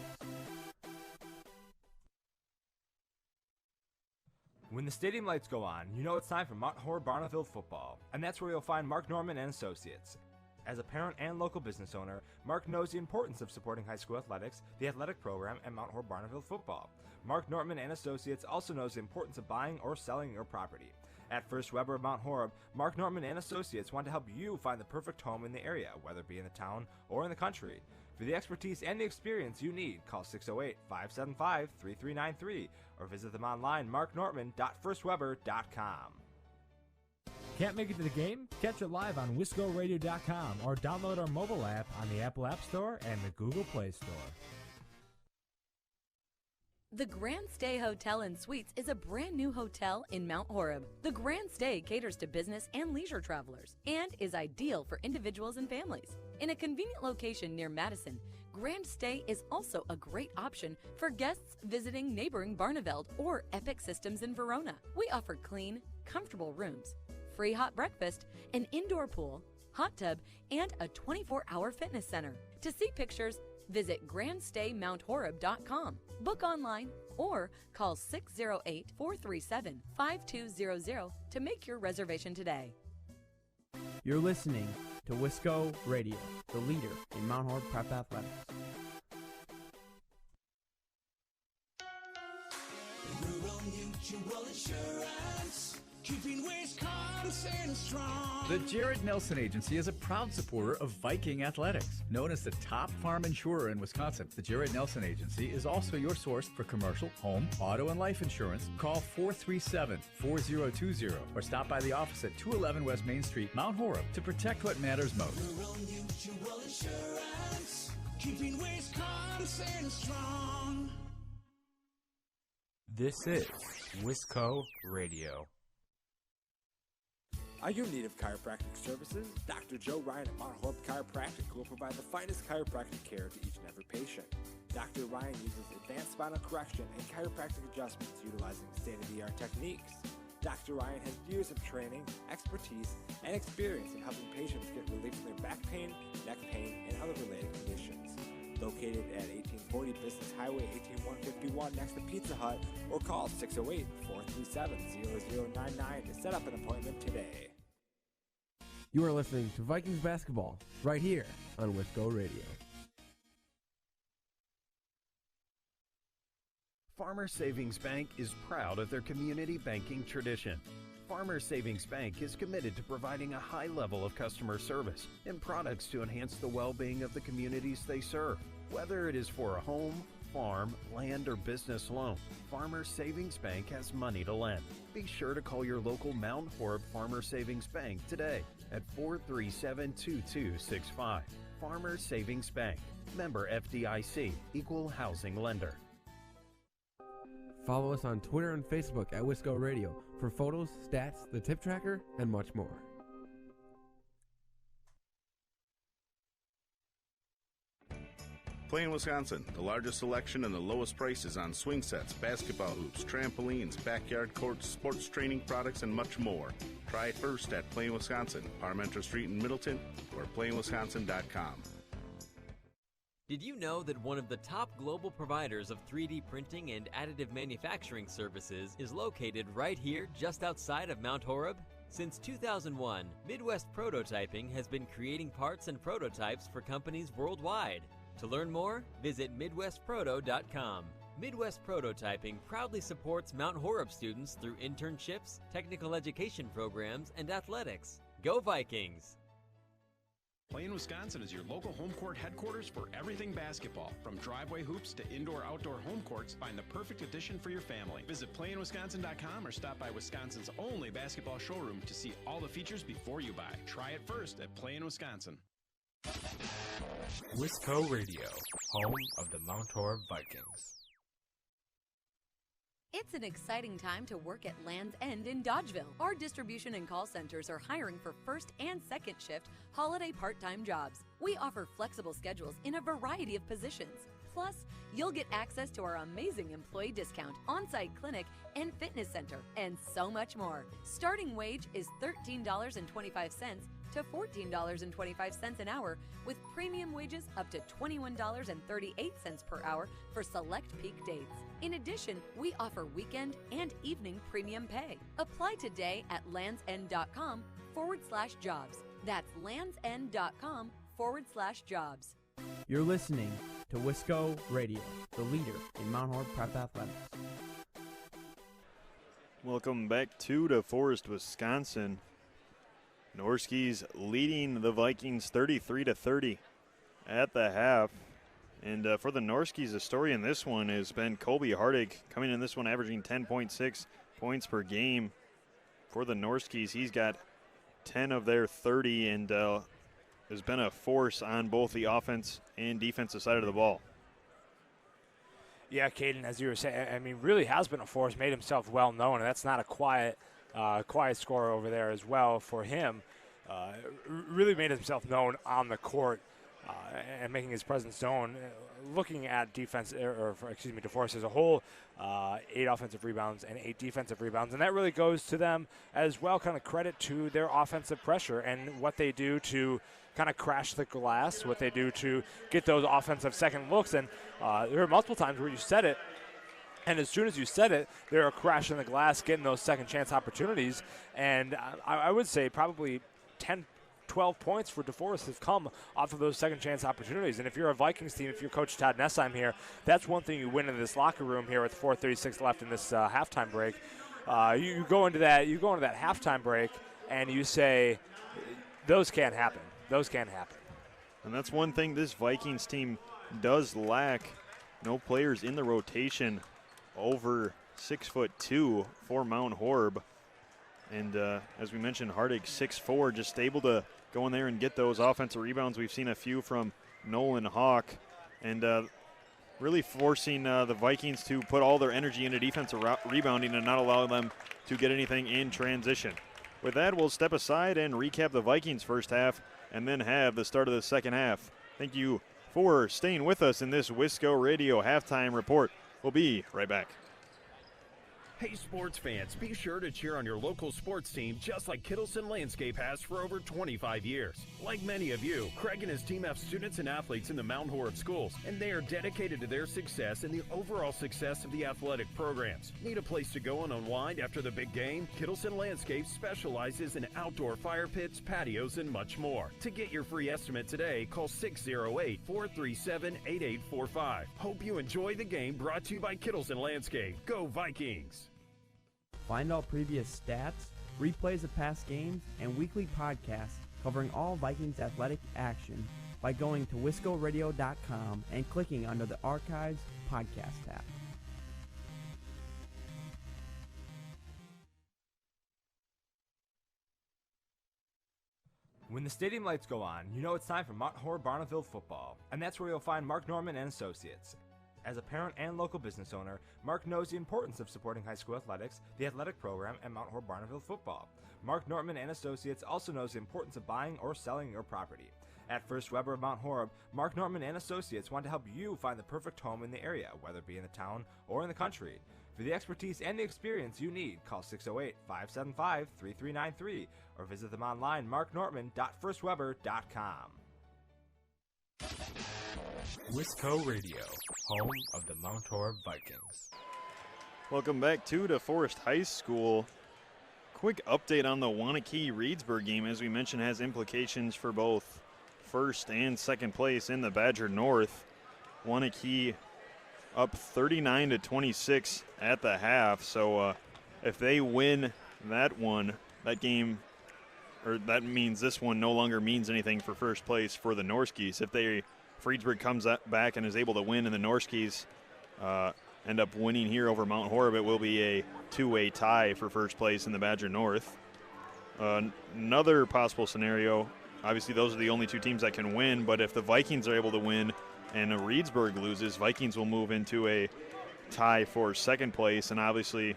When the stadium lights go on, you know it's time for Mount Horeb Barneville football, and that's where you'll find Mark Norman and Associates. As a parent and local business owner, Mark knows the importance of supporting high school athletics, the athletic program, and Mount Horeb Barneville football. Mark Norman and Associates also knows the importance of buying or selling your property. At First Weber of Mount Horeb, Mark Norman and Associates want to help you find the perfect home in the area, whether it be in the town or in the country. For the expertise and the experience you need, call 608-575-3393 or visit them online, marknorman.firstweber.com. Can't make it to the game? Catch it live on WiscoRadio.com or download our mobile app on the Apple App Store and the Google Play Store. The Grand Stay Hotel and Suites is a brand new hotel in Mount Horeb. The Grand Stay caters to business and leisure travelers and is ideal for individuals and families. In a convenient location near Madison, Grand Stay is also a great option for guests visiting neighboring Barneveld or Epic Systems in Verona. We offer clean, comfortable rooms, free hot breakfast, an indoor pool, hot tub, and a 24-hour fitness center. To see pictures, visit grandstaymount.horeb.com. Book online or call 608-437-5200 to make your reservation today. You're listening to Wisco Radio, the leader in Mount Horeb Prep Athletics. Rural Mutual Insurance, keeping Wisconsin strong. The Jared Nelson Agency is a proud supporter of Viking athletics. Known as the top farm insurer in Wisconsin, the Jared Nelson Agency is also your source for commercial, home, auto, and life insurance. Call 437-4020 or stop by the office at 211 West Main Street, Mount Horeb, to protect what matters most. Rural Mutual Insurance, keeping Wisconsin strong. This is Wisco Radio. Are you in need of chiropractic services? Dr. Joe Ryan at Mount Horeb Chiropractic will provide the finest chiropractic care to each and every patient. Dr. Ryan uses advanced spinal correction and chiropractic adjustments utilizing state-of-the-art techniques. Dr. Ryan has years of training, expertise, and experience in helping patients get relief from their back pain, neck pain, and other related conditions. Located at 1840 Business Highway 18151 next to Pizza Hut, or call 608-437-0099 to set up an appointment today. You are listening to Vikings basketball right here on Wisco Radio. Farmers Savings Bank is proud of their community banking tradition. Farmers Savings Bank is committed to providing a high level of customer service and products to enhance the well-being of the communities they serve. Whether it is for a home, farm, land, or business loan, Farmers Savings Bank has money to lend. Be sure to call your local Mount Horeb Farmers Savings Bank today at 437-2265. Farmers Savings Bank, member FDIC, equal housing lender. Follow us on Twitter and Facebook at Wisco Radio for photos, stats, the tip tracker, and much more. Plain, Wisconsin, the largest selection and the lowest prices on swing sets, basketball hoops, trampolines, backyard courts, sports training products, and much more. Try first at Plain, Wisconsin, Parmenter Street in Middleton, or plainwisconsin.com. Did you know that one of the top global providers of 3D printing and additive manufacturing services is located right here just outside of Mount Horeb? Since 2001, Midwest Prototyping has been creating parts and prototypes for companies worldwide. To learn more, visit MidwestProto.com. Midwest Prototyping proudly supports Mount Horeb students through internships, technical education programs, and athletics. Go Vikings! Play in Wisconsin is your local home court headquarters for everything basketball. From driveway hoops to indoor-outdoor home courts, find the perfect addition for your family. Visit playinwisconsin.com or stop by Wisconsin's only basketball showroom to see all the features before you buy. Try it first at Play in Wisconsin. Wisco Radio, home of the Mount Horeb Vikings. It's an exciting time to work at Land's End in Dodgeville. Our distribution and call centers are hiring for first and second shift holiday part-time jobs. We offer flexible schedules in a variety of positions. Plus, you'll get access to our amazing employee discount, on-site clinic, and fitness center, and so much more. Starting wage is $13.25 to $14.25 an hour, with premium wages up to $21.38 per hour for select peak dates. In addition, we offer weekend and evening premium pay. Apply today at landsend.com/jobs. That's landsend.com/jobs. You're listening to Wisco Radio, the leader in Mount Horeb Prep Athletics. Welcome back to DeForest, Wisconsin. Norskies leading the Vikings 33-30 at the half. And for the Norskies, the story in this one has been Colby Hardig coming in this one averaging 10.6 points per game. For the Norskies, he's got 10 of their 30 and has been a force on both the offense and defensive side of the ball. Yeah, Caden, as you were saying, I mean, really has been a force, made himself well known, and that's not a quiet scorer over there as well for him. Really made himself known on the court and making his presence known. Looking at DeForest as a whole, 8 offensive rebounds and 8 defensive rebounds, and that really goes to them as well. Kind of credit to their offensive pressure and what they do to kind of crash the glass, what they do to get those offensive second looks. And there are multiple times where you said it, and as soon as you said it, they're crashing the glass, getting those second chance opportunities. And I would say probably 10, 12 points for DeForest have come off of those second chance opportunities. And if you're a Vikings team, if you're Coach Todd Nessheim here, that's one thing you win in this locker room here with 4:36 left in this halftime break. You go into that halftime break and you say, those can't happen. Those can't happen. And that's one thing this Vikings team does lack. No players in the rotation over 6'2" for Mount Horeb. And as we mentioned, Hardig 6'4", just able to go in there and get those offensive rebounds. We've seen a few from Nolan Hawk, and really forcing the Vikings to put all their energy into defensive rebounding and not allow them to get anything in transition. With that, we'll step aside and recap the Vikings' first half and then have the start of the second half. Thank you for staying with us in this Wisco Radio halftime report. We'll be right back. Hey sports fans, be sure to cheer on your local sports team just like Kittleson Landscape has for over 25 years. Like many of you, Craig and his team have students and athletes in the Mount Horeb schools, and they are dedicated to their success and the overall success of the athletic programs. Need a place to go and unwind after the big game? Kittleson Landscape specializes in outdoor fire pits, patios, and much more. To get your free estimate today, call 608-437-8845. Hope you enjoy the game, brought to you by Kittleson Landscape. Go Vikings! Find all previous stats, replays of past games, and weekly podcasts covering all Vikings athletic action by going to wiscoradio.com and clicking under the Archives podcast tab. When the stadium lights go on, you know it's time for Mount Horeb Barneville football, and that's where you'll find Mark Norman and Associates. As a parent and local business owner, Mark knows the importance of supporting high school athletics, the athletic program, and Mount Horeb Barneville football. Mark Norman and Associates also knows the importance of buying or selling your property. At First Weber of Mount Horeb, Mark Norman and Associates want to help you find the perfect home in the area, whether it be in the town or in the country. For the expertise and the experience you need, call 608-575-3393 or visit them online, marknorman.firstweber.com. Wisco Radio, home of the Mount Horeb Vikings. Welcome back to DeForest High School. Quick update on the Waunakee-Reedsburg game, as we mentioned, has implications for both first and second place in the Badger North. Waunakee up 39-26 at the half, so if they win that one, that game or that means this one no longer means anything for first place for the Norskis. If Friedberg comes back and is able to win and the Norskis end up winning here over Mount Horeb, it will be a two-way tie for first place in the Badger North. Another possible scenario, obviously those are the only two teams that can win, but if the Vikings are able to win and Reedsburg loses, Vikings will move into a tie for second place. And obviously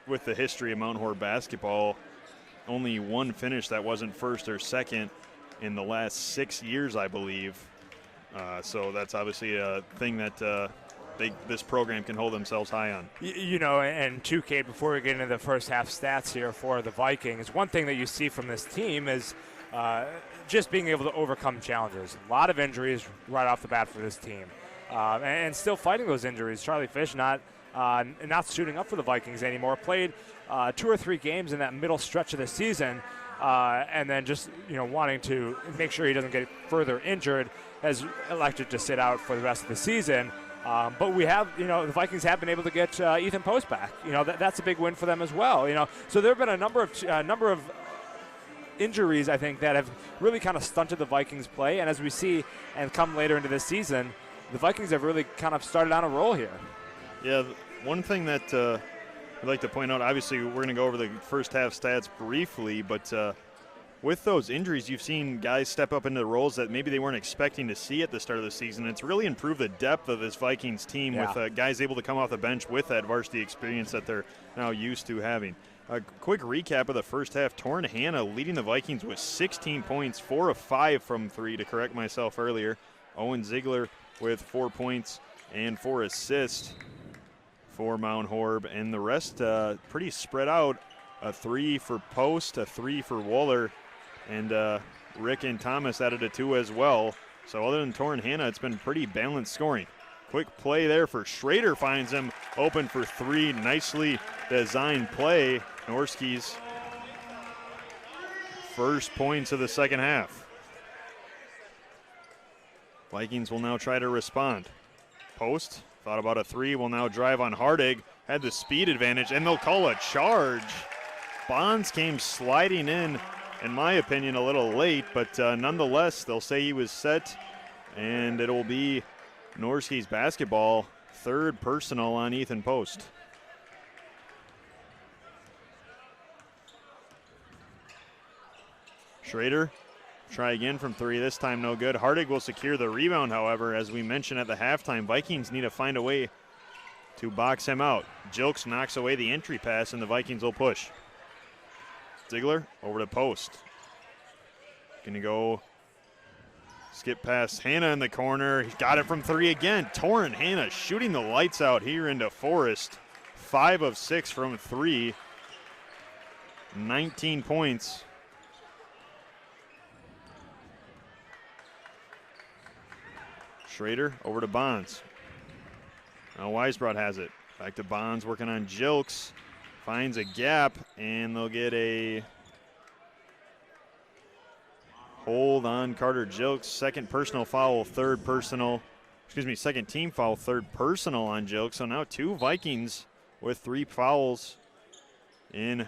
with the history of Mount Horeb basketball, only one finish that wasn't first or second in the last 6 years, I believe. So that's obviously a thing that this program can hold themselves high on. You know, and 2K, before we get into the first half stats here for the Vikings, one thing that you see from this team is just being able to overcome challenges. A lot of injuries right off the bat for this team, and still fighting those injuries. Charlie Fish not suiting up for the Vikings anymore. Played 2 or 3 games in that middle stretch of the season, and then just wanting to make sure he doesn't get further injured, has elected to sit out for the rest of the season. But we have, the Vikings have been able to get Ethan Post back. That's a big win for them as well. So there have been a number of injuries, I think, that have really kind of stunted the Vikings' play. And as we see and come later into this season, the Vikings have really kind of started on a roll here. Yeah, one thing that I'd like to point out, obviously we're going to go over the first half stats briefly, but with those injuries, you've seen guys step up into roles that maybe they weren't expecting to see at the start of the season. It's really improved the depth of this Vikings team with guys able to come off the bench with that varsity experience that they're now used to having. A quick recap of the first half. Torrin Hanna leading the Vikings with 16 points, 4 of 5 from 3, to correct myself earlier. Owen Ziegler with 4 points and 4 assists for Mount Horeb, and the rest pretty spread out. A 3 for Post, a 3 for Waller, and Rick and Thomas added a 2 as well. So other than Torrin Hanna, it's been pretty balanced scoring. Quick play there for Schrader, finds him open for 3. Nicely designed play. Norski's first points of the second half. Vikings will now try to respond. Post thought about a 3, will now drive on Hardig, had the speed advantage, and they'll call a charge. Bonds came sliding in my opinion, a little late, but nonetheless, they'll say he was set, and it'll be Norski's basketball. 3rd personal on Ethan Post. Schrader, try again from 3, this time no good. Hardig will secure the rebound, however. As we mentioned at the halftime, Vikings need to find a way to box him out. Jilks knocks away the entry pass, and the Vikings will push. Ziegler over to Post. Gonna go skip past Hanna in the corner. He's got it from 3 again. Torrin Hanna shooting the lights out here in DeForest. 5 of 6 from 3. 19 points. Schrader over to Bonds. Now Weisbrod has it. Back to Bonds, working on Jilks. Finds a gap, and they'll get a hold on Carter Jilks. Second personal foul, second team foul, 3rd personal on Jilks. So now 2 Vikings with 3 fouls in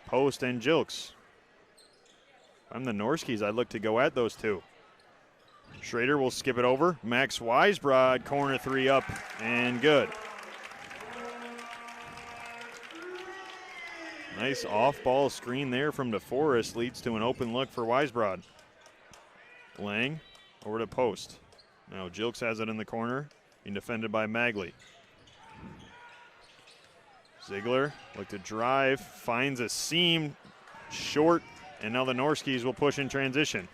Post and Jilks. If I'm the Norskis, I'd look to go at those 2. Schrader will skip it over. Max Weisbrod, corner 3 up and good. Nice off-ball screen there from DeForest leads to an open look for Weisbrod. Lang over to Post. Now Jilks has it in the corner, being defended by Magley. Ziegler look to drive, finds a seam, short, and now the Norskis will push in transition.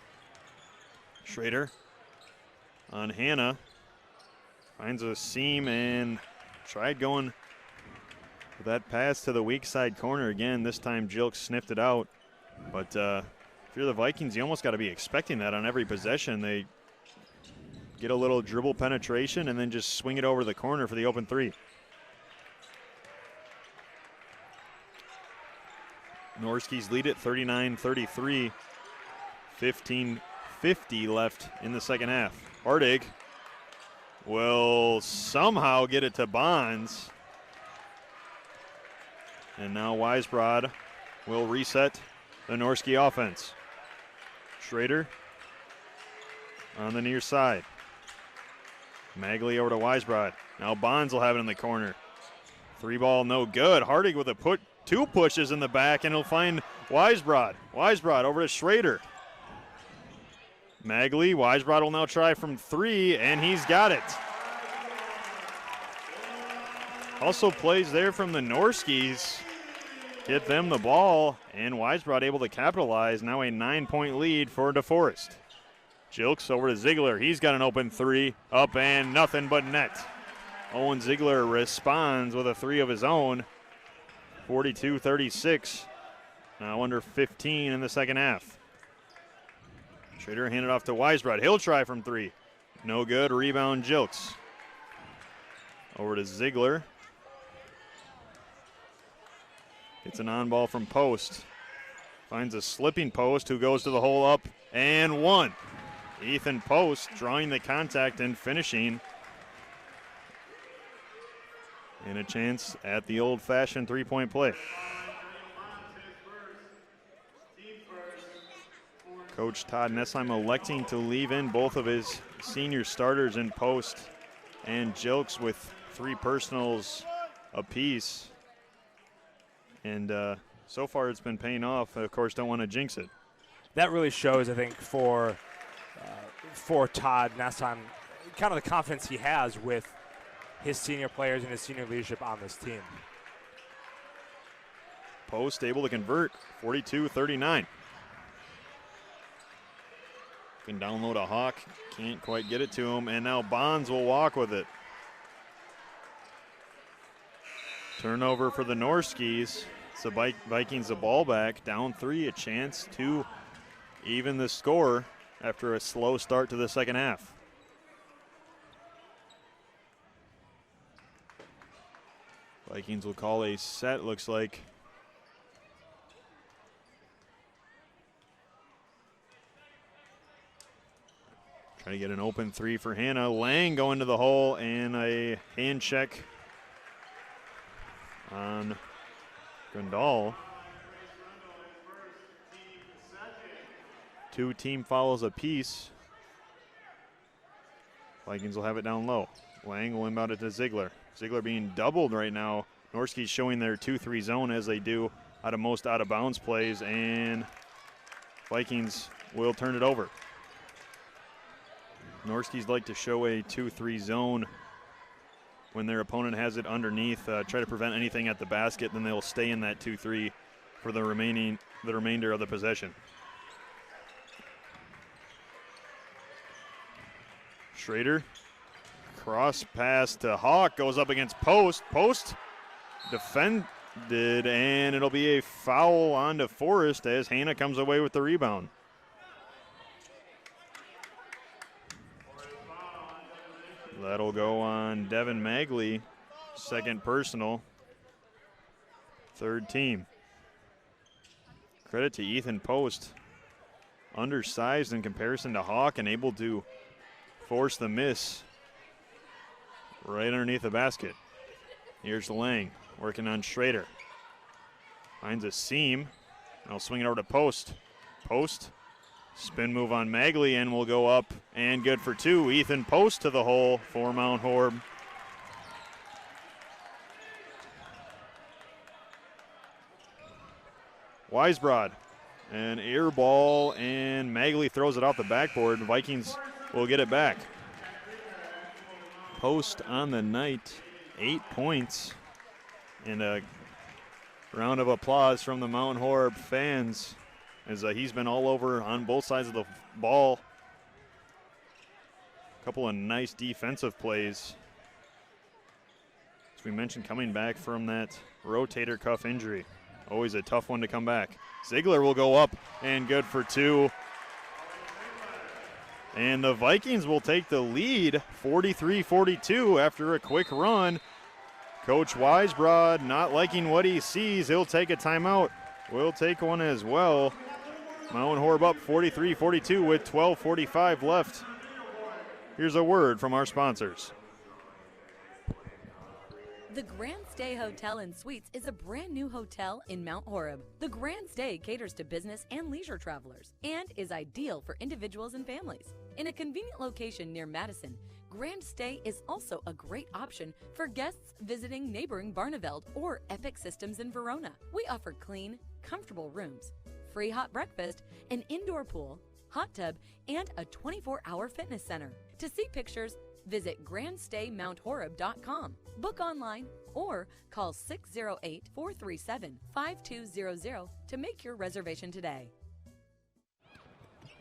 Schrader on Hanna, finds a seam and tried going with that pass to the weak side corner again. This time Jilks sniffed it out, but if you're the Vikings, you almost got to be expecting that on every possession. They get a little dribble penetration and then just swing it over the corner for the open 3. Norski's lead at 39-33, 15:50 left in the second half. Hardig will somehow get it to Bonds. And now Weisbrod will reset the Norski offense. Schrader on the near side. Magley over to Weisbrod. Now Bonds will have it in the corner. 3-ball, no good. Hardig with a two pushes in the back, and he'll find Weisbrod. Weisbrod over to Schrader. Magley, Weisbrod will now try from 3, and he's got it. Also plays there from the Norskis. Hit them the ball, and Weisbrod able to capitalize. Now a 9-point lead for DeForest. Jilks over to Ziegler. He's got an open 3, up and nothing but net. Owen Ziegler responds with a 3 of his own. 42-36. Now under 15 in the second half. Schrader handed off to Weisbrod. He'll try from 3. No good. Rebound Jilks. Over to Ziegler. Gets an on ball from Post. Finds a slipping Post who goes to the hole, up and one. Ethan Post drawing the contact and finishing. And a chance at the old-fashioned three-point play. Coach Todd Nessheim electing to leave in both of his senior starters in Post and Jilks with 3 personals apiece. And so far it's been paying off. Of course, don't want to jinx it. That really shows, I think, for Todd Nessheim, kind of the confidence he has with his senior players and his senior leadership on this team. Post able to convert, 42-39. Can download a Hawk, can't quite get it to him, and now Bonds will walk with it. Turnover for the Norskis. It's the Vikings the ball back, down 3, a chance to even the score after a slow start to the second half. Vikings will call a set, looks like. Try to get an open 3 for Hannah. Lang going to the hole, and a hand check on Gundal. 2 team fouls apiece. Vikings will have it down low. Lang will inbound it to Ziegler. Ziegler being doubled right now. Norski's showing their 2-3 zone as they do out of most out-of-bounds plays, and Vikings will turn it over. Norski's like to show a 2-3 zone when their opponent has it underneath, try to prevent anything at the basket, then they'll stay in that 2-3 for the remainder of the possession. Schrader, cross pass to Hawk, goes up against Post. Post defended, and it'll be a foul on DeForest as Hannah comes away with the rebound. That'll go on Devin Magley, second personal, 3rd team. Credit to Ethan Post, undersized in comparison to Hawk and able to force the miss right underneath the basket. Here's Lang working on Schrader. Finds a seam. I'll swing it over to Post. Post, spin move on Magley, and will go up and good for 2. Ethan Post to the hole for Mount Horeb. Weisbrod, an air ball, and Magley throws it off the backboard. Vikings will get it back. Post on the night, 8 points, and a round of applause from the Mount Horeb fans as he's been all over on both sides of the ball. A couple of nice defensive plays. As we mentioned, coming back from that rotator cuff injury. Always a tough one to come back. Ziegler will go up and good for 2. And the Vikings will take the lead 43-42 after a quick run. Coach Weisbrod not liking what he sees. He'll take a timeout. We'll take one as well. Mount Horeb up 43-42 with 12:45 left. Here's a word from our sponsors. The Grand Stay Hotel and Suites is a brand new hotel in Mount Horeb. The Grand Stay caters to business and leisure travelers and is ideal for individuals and families. In a convenient location near Madison, Grand Stay is also a great option for guests visiting neighboring Barneveld or Epic Systems in Verona. We offer clean, comfortable rooms, free hot breakfast, an indoor pool, hot tub, and a 24-hour fitness center. To see pictures, visit grandstaymounthoreb.com. Book online or call 608-437-5200 to make your reservation today.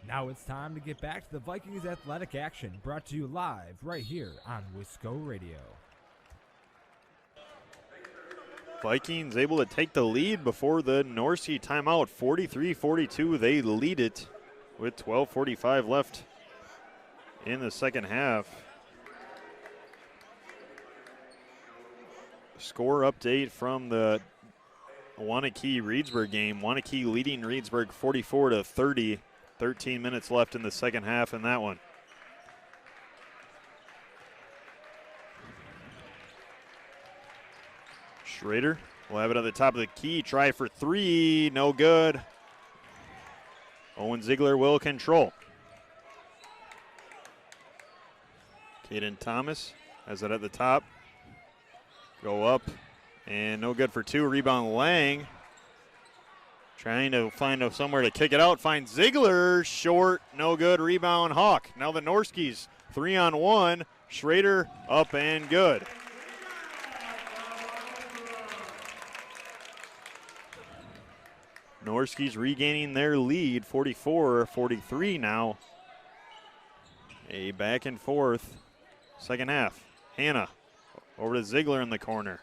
Now it's time to get back to the Vikings athletic action, brought to you live right here on Wisco Radio. Vikings able to take the lead before the Norski timeout. 43-42, they lead it with 12:45 left in the second half. Score update from the Wanakee-Reedsburg game. Wanakee leading Reedsburg 44-30. 13 minutes left in the second half in that one. Schrader will have it at the top of the key. Try for three. No good. Owen Ziegler will control. Caden Thomas has it at the top. Go up. And no good for two. Rebound Lang. Trying to find somewhere to kick it out. Finds Ziegler. Short. No good. Rebound Hawk. Now the Norskis 3-on-1. Schrader up and good. Norskis regaining their lead, 44-43 now. A back and forth second half. Hannah over to Ziegler in the corner.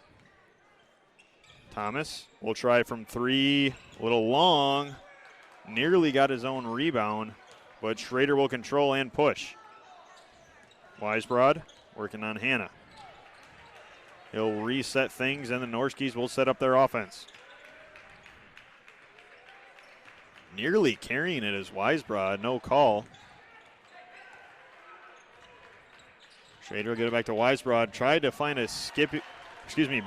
Thomas will try from three, a little long. Nearly got his own rebound, but Schrader will control and push. Weisbrod working on Hannah. He'll reset things, and the Norskis will set up their offense. Nearly carrying it is Weisbrod, no call. Schrader will get it back to Weisbrod. Tried to find a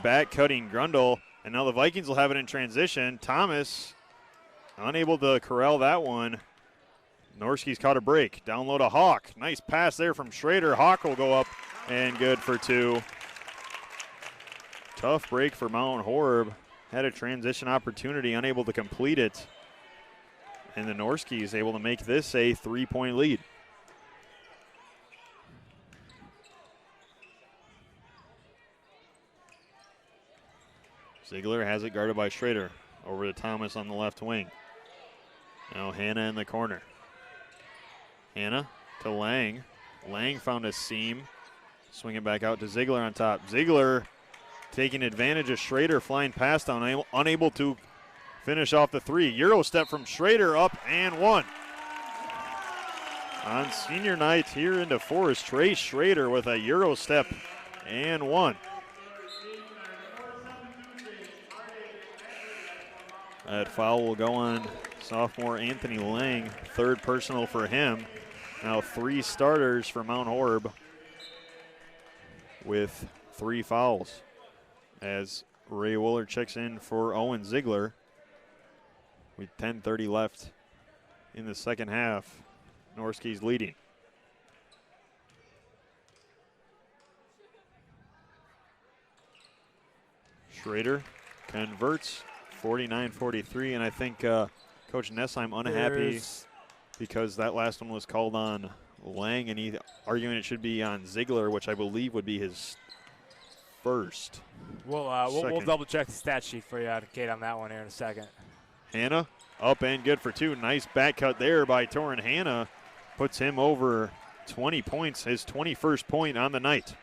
back cutting Grundle, and now the Vikings will have it in transition. Thomas unable to corral that one. Norski's caught a break. Down low to Hawk. Nice pass there from Schrader. Hawk will go up and good for two. Tough break for Mount Horeb. Had a transition opportunity, unable to complete it. And the Norskis able to make this a 3-point lead. Ziegler has it guarded by Schrader. Over to Thomas on the left wing. Now Hannah in the corner. Hannah to Lang. Lang found a seam. Swing it back out to Ziegler on top. Ziegler taking advantage of Schrader flying past down, unable to finish off the three. Euro step from Schrader, up and one. On senior night here in DeForest, Trey Schrader with a Euro step and one. That foul will go on sophomore Anthony Lang, third personal for him. Now three starters for Mount Horeb with 3 fouls as Ray Wooler checks in for Owen Ziegler. With 10:30 left in the second half, Norski's leading. Schrader converts, 49-43, and I think Coach Nessheim unhappy because that last one was called on Lang, and he arguing it should be on Ziegler, which I believe would be his first. We'll double check the stat sheet for you, Kate, on that one here in a second. Hannah up and good for two. Nice back cut there by Torin Hannah. Puts him over 20 points, his 21st point on the night.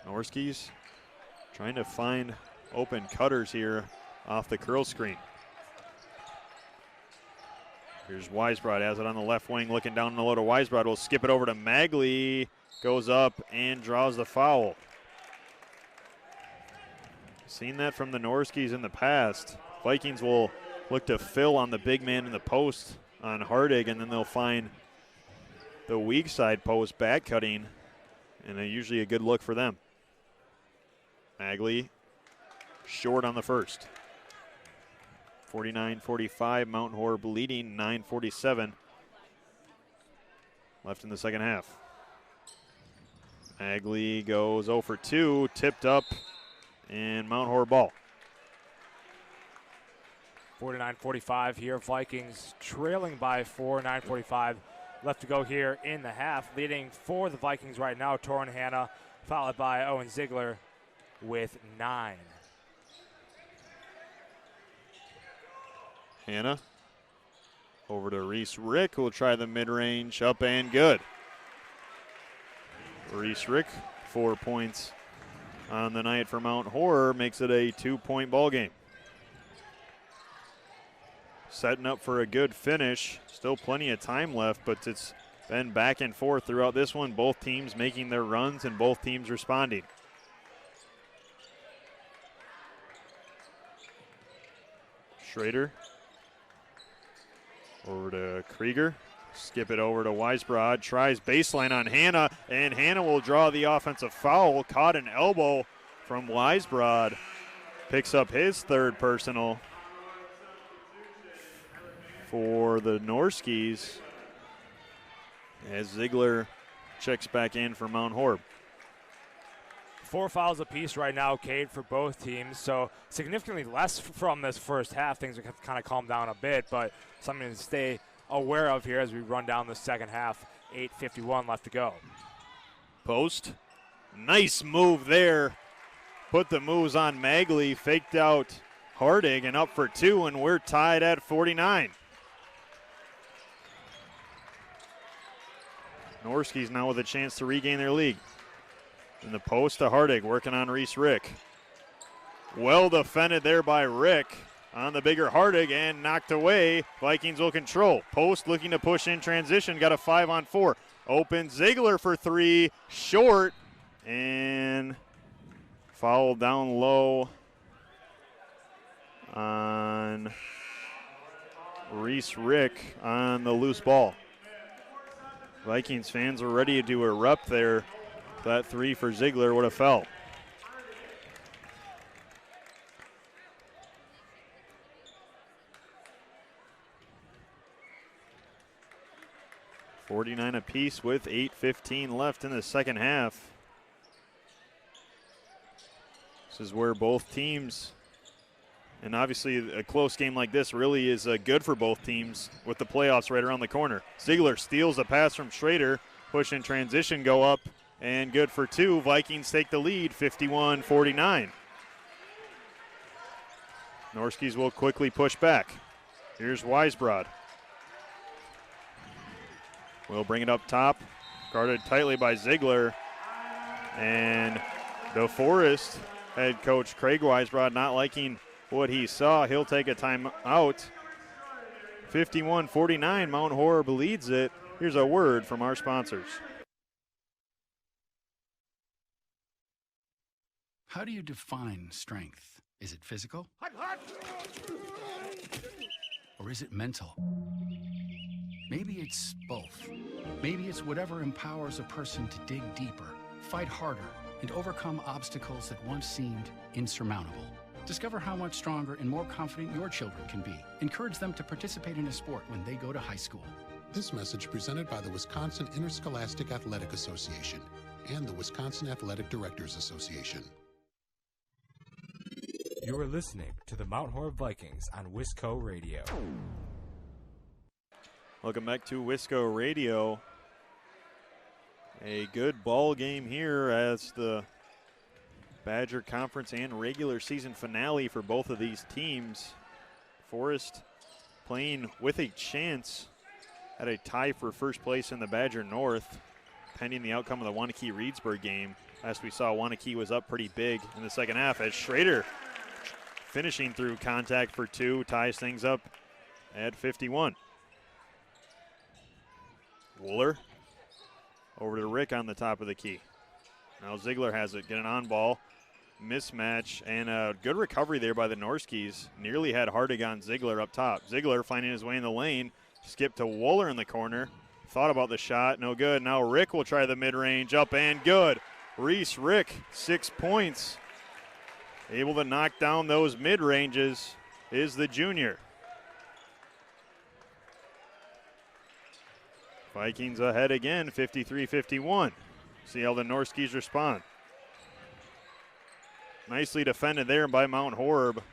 Norskis trying to find open cutters here off the curl screen. Here's Weisbrod, has it on the left wing, looking down the low to Weisbrod. Will skip it over to Magley. Goes up and draws the foul. Seen that from the Norskis in the past. Vikings will look to fill on the big man in the post on Hardig, and then they'll find the weak side post, back cutting, and usually a good look for them. Magley short on the first. 49-45, Mount Horeb leading, 9:47 left in the second half. Magley goes 0 for 2, tipped up, and Mount Horeb ball. 49-45 here. Vikings trailing by 4, 9:45 left to go here in the half. Leading for the Vikings right now, Torrin Hanna, followed by Owen Ziegler with 9. Hanna over to Reese Rick, who will try the mid-range, up and good. Reese Rick, 4 points on the night for Mount Horeb, makes it a 2-point ball game. Setting up for a good finish. Still plenty of time left, but it's been back and forth throughout this one. Both teams making their runs and both teams responding. Schrader over to Krieger. Skip it over to Weisbrod. Tries baseline on Hanna, and Hanna will draw the offensive foul. Caught an elbow from Weisbrod. Picks up his third personal for the Norskis as Ziegler checks back in for Mount Horeb. 4 fouls apiece right now, Cade, for both teams. So significantly less from this first half. Things have kind of calmed down a bit, but something to stay aware of here as we run down the second half. 8:51 left to go. Post. Nice move there. Put the moves on Magley. Faked out Hardig and up for 2, and we're tied at 49. Norski's now with a chance to regain their lead. In the post to Hardig, working on Reese Rick. Well defended there by Rick on the bigger Hardig and knocked away. Vikings will control. Post looking to push in transition, got a 5-on-4. Open Ziegler for 3, short, and foul down low on Reese Rick on the loose ball. Vikings fans were ready to erupt there. That 3 for Ziegler would have fell. $49 apiece with 8:15 left in the second half. This is where both teams, and obviously a close game like this really is good for both teams with the playoffs right around the corner. Ziegler steals a pass from Schrader, push in transition, go up, and good for 2. Vikings take the lead, 51-49. Norskis will quickly push back. Here's Weisbrod. We'll bring it up top, guarded tightly by Ziegler. And DeForest head coach Craig Weisbrod not liking what he saw. He'll take a timeout. 51-49, Mount Horeb leads it. Here's a word from our sponsors. How do you define strength? Is it physical? Or is it mental? Maybe it's both. Maybe it's whatever empowers a person to dig deeper, fight harder, and overcome obstacles that once seemed insurmountable. Discover how much stronger and more confident your children can be. Encourage them to participate in a sport when they go to high school. This message presented by the Wisconsin Interscholastic Athletic Association and the Wisconsin Athletic Directors Association. You are listening to the Mount Horeb Vikings on Wisco Radio. Welcome back to Wisco Radio. A good ball game here as the Badger Conference and regular season finale for both of these teams. Forest playing with a chance at a tie for first place in the Badger North, pending the outcome of the Wanakee-Reedsburg game. As we saw, Wanakee was up pretty big in the second half as Schrader, finishing through contact for 2, ties things up at 51. Wooler over to Rick on the top of the key. Now Ziegler has it, get an on ball, mismatch, and a good recovery there by the Norskis. Nearly had Hardig on Ziegler up top. Ziegler finding his way in the lane, skip to Wooler in the corner, thought about the shot, no good. Now Rick will try the mid-range, up and good. Reese Rick, 6 points. Able to knock down those mid-ranges is the junior. Vikings ahead again, 53-51. See how the Norskis respond. Nicely defended there by Mount Horeb.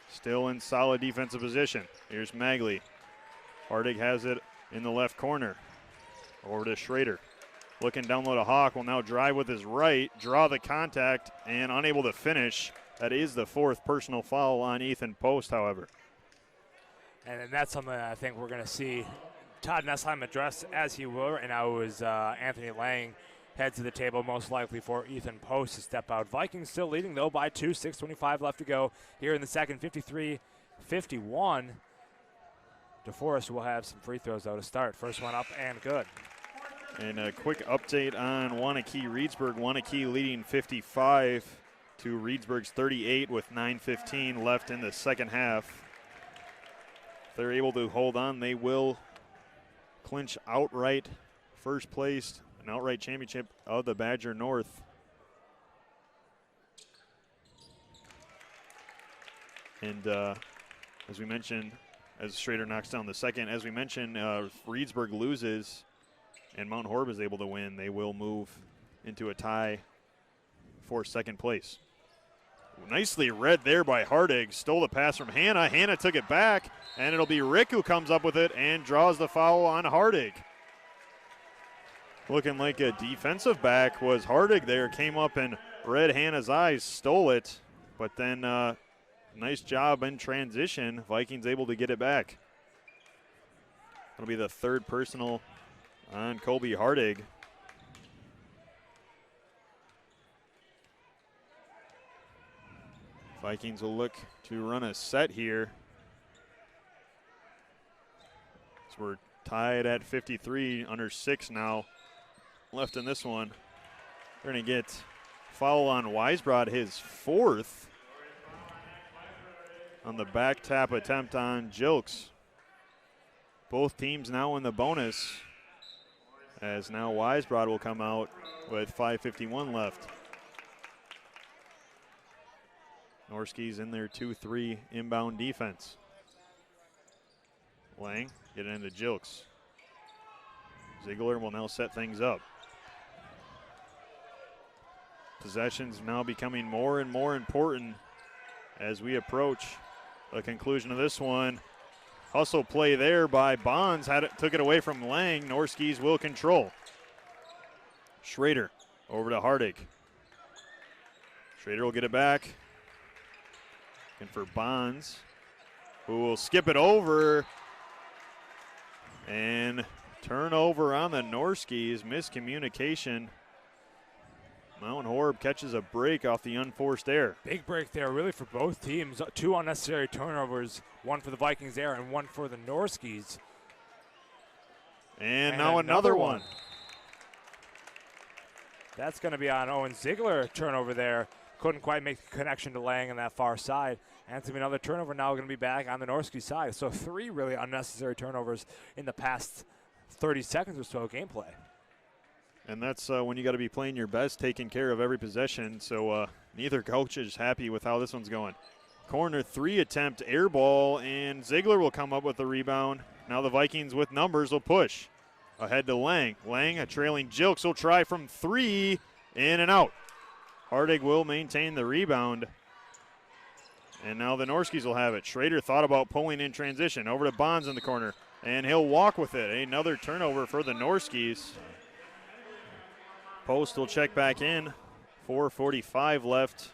Still in solid defensive position. Here's Magley. Hardig has it in the left corner. Over to Schrader. Looking down low to Hawk, will now drive with his right, draw the contact, and unable to finish. That is the 4th personal foul on Ethan Post, however. And that's something I think we're going to see Todd Nessheim address as he will. And now it was Anthony Lang heads to the table, most likely for Ethan Post to step out. Vikings still leading, though, by 2, 6:25 left to go here in the second, 53-51. DeForest will have some free throws, though, to start. First one up and good. And a quick update on Wanakee-Reedsburg. Wanakee leading 55 to Reedsburg's 38 with 9:15 left in the second half. If they're able to hold on, they will clinch outright first place, an outright championship of the Badger North. And as we mentioned, as Schrader knocks down the second, as we mentioned, Reedsburg loses and Mount Horeb is able to win, they will move into a tie for second place. Nicely read there by Hardig. Stole the pass from Hannah. Hannah took it back, and it'll be Rick who comes up with it and draws the foul on Hardig. Looking like a defensive back was Hardig there. Came up and read Hannah's eyes, stole it, but then nice job in transition. Vikings able to get it back. That'll be the 3rd personal on Colby Hardig. Vikings will look to run a set here. So we're tied at 53, under 6 now left in this one. They're going to get foul on Weisbrod, his 4th. On the back tap attempt on Jilks. Both teams now in the bonus, as now Weisbrod will come out with 5:51 left. Norski's in their 2-3 inbound defense. Lang get it into Jilks. Ziegler will now set things up. Possessions now becoming more and more important as we approach the conclusion of this one. Hustle play there by Bonds, took it away from Lang. Norski's will control. Schrader over to Hardig. Schrader will get it back. And for Bonds, who will skip it over. And turnover on the Norskis, miscommunication. Mount Horeb catches a break off the unforced error. Big break there, really, for both teams. 2 unnecessary turnovers, one for the Vikings there and one for the Norskis. And now another one. That's going to be on Owen Ziegler, turnover there. Couldn't quite make the connection to Lang on that far side. And it's going to be another turnover now going to be back on the Norski side. So 3 really unnecessary turnovers in the past 30 seconds or so of gameplay. And that's when you got to be playing your best, taking care of every possession. So neither coach is happy with how this one's going. Corner 3 attempt, air ball, and Ziegler will come up with the rebound. Now the Vikings with numbers will push. Ahead to Lang. Lang, a trailing Jilks, will try from 3, in and out. Hardig will maintain the rebound. And now the Norskis will have it. Schrader thought about pulling in transition. Over to Bonds in the corner. And he'll walk with it. Another turnover for the Norskis. Post will check back in. 4:45 left.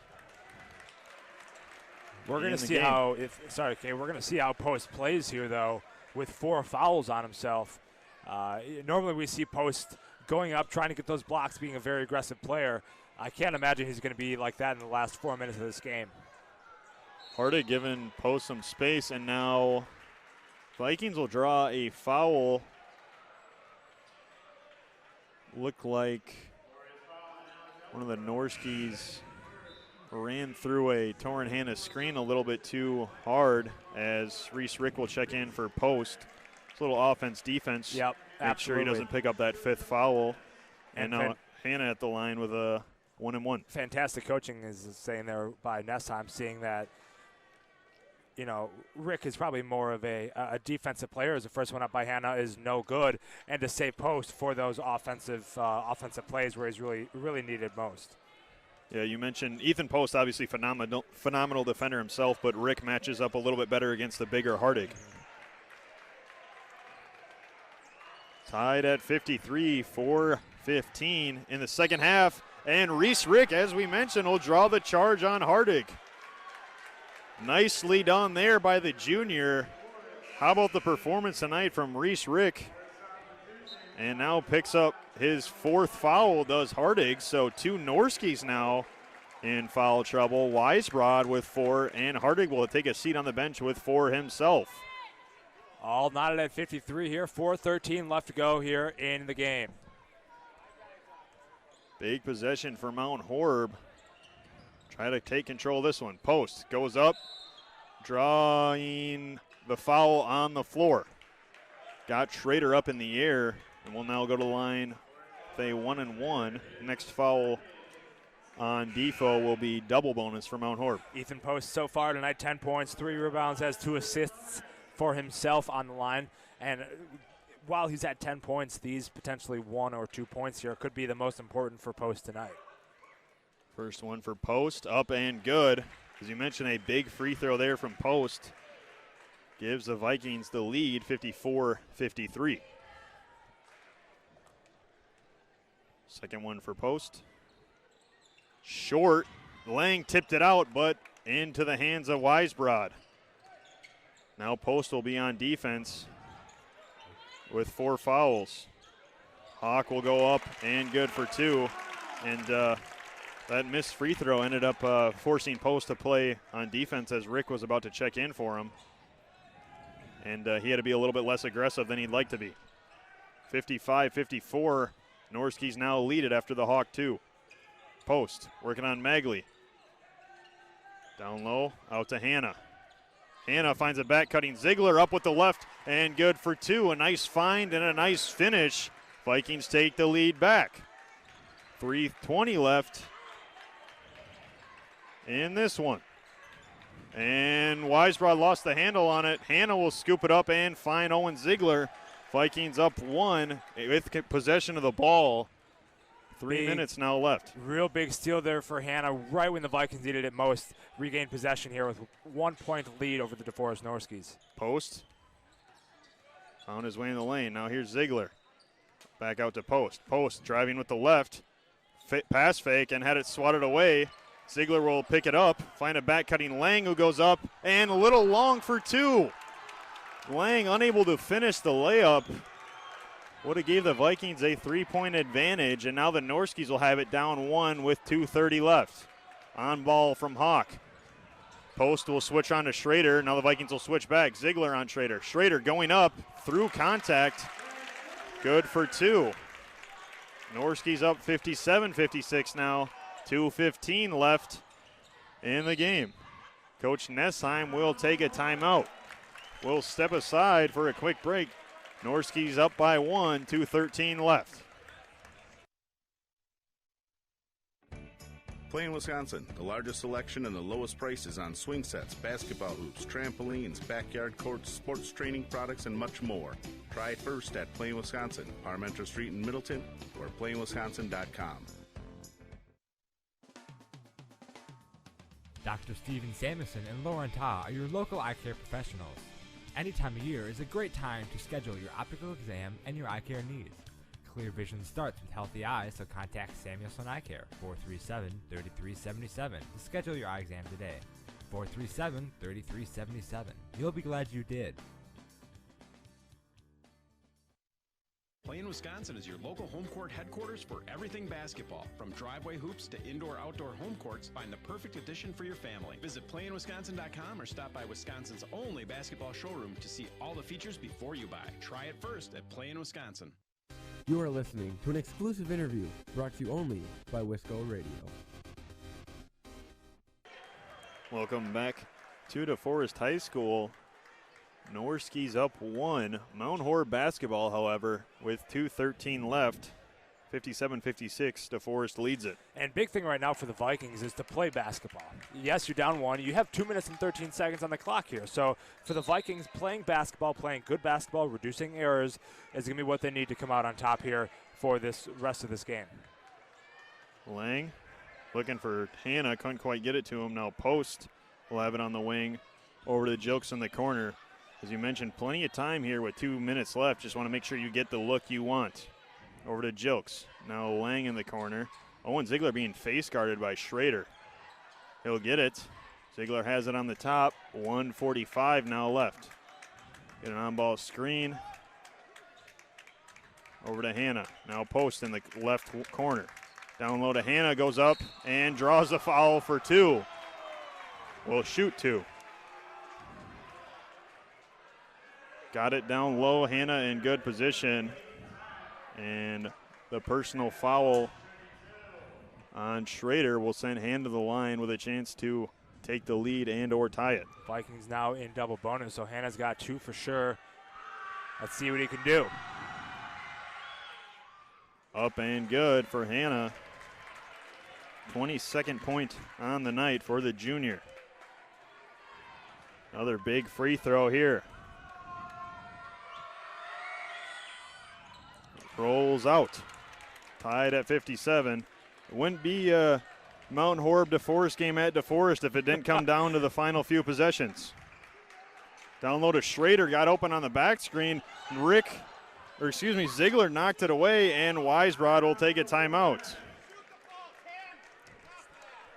We're going to see how we're going to see how Post plays here, though, with 4 fouls on himself. Normally we see Post going up, trying to get those blocks, being a very aggressive player. I can't imagine he's going to be like that in the last 4 minutes of this game. Hardig giving Post some space, and now Vikings will draw a foul. Look like one of the Norskis ran through a Torrin Hanna screen a little bit too hard as Reese Rick will check in for post. It's a little offense-defense. Yep, Make sure he doesn't pick up that 5th foul. And now Hanna at the line with a 1-and-1. Fantastic coaching is saying there by Nessheim, seeing that, you know, Rick is probably more of a defensive player, as the first one up by Hanna is no good, and to save post for those offensive plays where he's really needed most. Yeah, you mentioned Ethan Post, obviously phenomenal defender himself, but Rick matches up a little bit better against the bigger Hardig. Tied at 53, 4:15 in the second half, and Reese Rick, as we mentioned, will draw the charge on Hardig. Nicely done there by the junior. How about the performance tonight from Reese Rick? And now picks up his 4th foul, does Hardig. So 2 Norskis now in foul trouble. Weisbrod with 4, and Hardig will take a seat on the bench with 4 himself. All knotted at 53 here. 4:13 left to go here in the game. Big possession for Mount Horeb. Try to take control of this one. Post goes up, drawing the foul on the floor. Got Schrader up in the air, and will now go to the line with a 1-and-1. Next foul on Defoe will be double bonus for Mount Horeb. Ethan Post so far tonight, 10 points, 3 rebounds, has 2 assists for himself on the line. And while he's at 10 points, these potentially 1 or 2 points here could be the most important for Post tonight. First one for Post, up and good. As you mentioned, a big free throw there from Post gives the Vikings the lead, 54-53. Second one for Post. Short. Lang tipped it out, but into the hands of Weisbrod. Now Post will be on defense with 4 fouls. Hawk will go up and good for 2. And that missed free throw ended up forcing Post to play on defense as Rick was about to check in for him. And he had to be a little bit less aggressive than he'd like to be. 55-54. Norski's now lead it after the Hawk 2. Post working on Magley. Down low, out to Hanna. Hanna finds a back-cutting Ziegler up with the left and good for 2. A nice find and a nice finish. Vikings take the lead back. 3:20 left in this one. And Weisbrod lost the handle on it. Hanna will scoop it up and find Owen Ziegler. Vikings up 1 with possession of the ball. 3 minutes now left. Real big steal there for Hanna right when the Vikings needed it most. Regained possession here with 1 point lead over the DeForest Norskis. Post found his way in the lane. Now here's Ziegler. Back out to Post. Post driving with the left. Pass fake and had it swatted away. Ziegler will pick it up, find a back-cutting Lang who goes up, and a little long for 2. Lang unable to finish the layup. Would have gave the Vikings a 3-point advantage, and now the Norskis will have it down 1 with 2:30 left. On ball from Hawk. Post will switch on to Schrader. Now the Vikings will switch back. Ziegler on Schrader. Schrader going up through contact. Good for 2. Norski's up 57-56 now. 2:15 left in the game. Coach Nessheim will take a timeout. We'll step aside for a quick break. Norski's up by 1, 2:13 left. Plain, Wisconsin, the largest selection and the lowest prices on swing sets, basketball hoops, trampolines, backyard courts, sports training products, and much more. Try it first at Plain, Wisconsin, Parmenter Street in Middleton, or plainwisconsin.com. Dr. Steven Samuelson and Lauren Ta are your local eye care professionals. Any time of year is a great time to schedule your optical exam and your eye care needs. Clear vision starts with healthy eyes, so contact Samuelson Eye Care, 437-3377, to schedule your eye exam today. 437-3377. You'll be glad you did. Plain, Wisconsin is your local home court headquarters for everything basketball. From driveway hoops to indoor-outdoor home courts, find the perfect addition for your family. Visit playinwisconsin.com or stop by Wisconsin's only basketball showroom to see all the features before you buy. Try it first at Play in Wisconsin. You are listening to an exclusive interview brought to you only by Wisco Radio. Welcome back to DeForest High School. Norski's up 1. Mount Horeb basketball, however, with 2:13 left. 57-56, DeForest leads it. And big thing right now for the Vikings is to play basketball. Yes, you're down 1. You have 2 minutes and 13 seconds on the clock here. So for the Vikings, playing basketball, playing good basketball, reducing errors is going to be what they need to come out on top here for this rest of this game. Lang looking for Hannah, couldn't quite get it to him. Now Post will have it on the wing over to Jilks in the corner. As you mentioned, plenty of time here with 2 minutes left. Just want to make sure you get the look you want. Over to Jilks. Now Lang in the corner. Owen Ziegler being face guarded by Schrader. He'll get it. Ziegler has it on the top. 1:45 now left. Get an on-ball screen. Over to Hannah. Now Post in the left corner. Down low to Hannah. Goes up and draws a foul for 2. Will shoot 2. Got it down low. Hannah in good position. And the personal foul on Schrader will send Hannah to the line with a chance to take the lead and or tie it. Vikings now in double bonus, so Hannah's got 2 for sure. Let's see what he can do. Up and good for Hannah. 22nd point on the night for the junior. Another big free throw here. Rolls out. Tied at 57. It wouldn't be a Mount Horeb DeForest game at DeForest if it didn't come down to the final few possessions. Down low to Schrader, got open on the back screen. Ziegler knocked it away, and Weisbrod will take a timeout.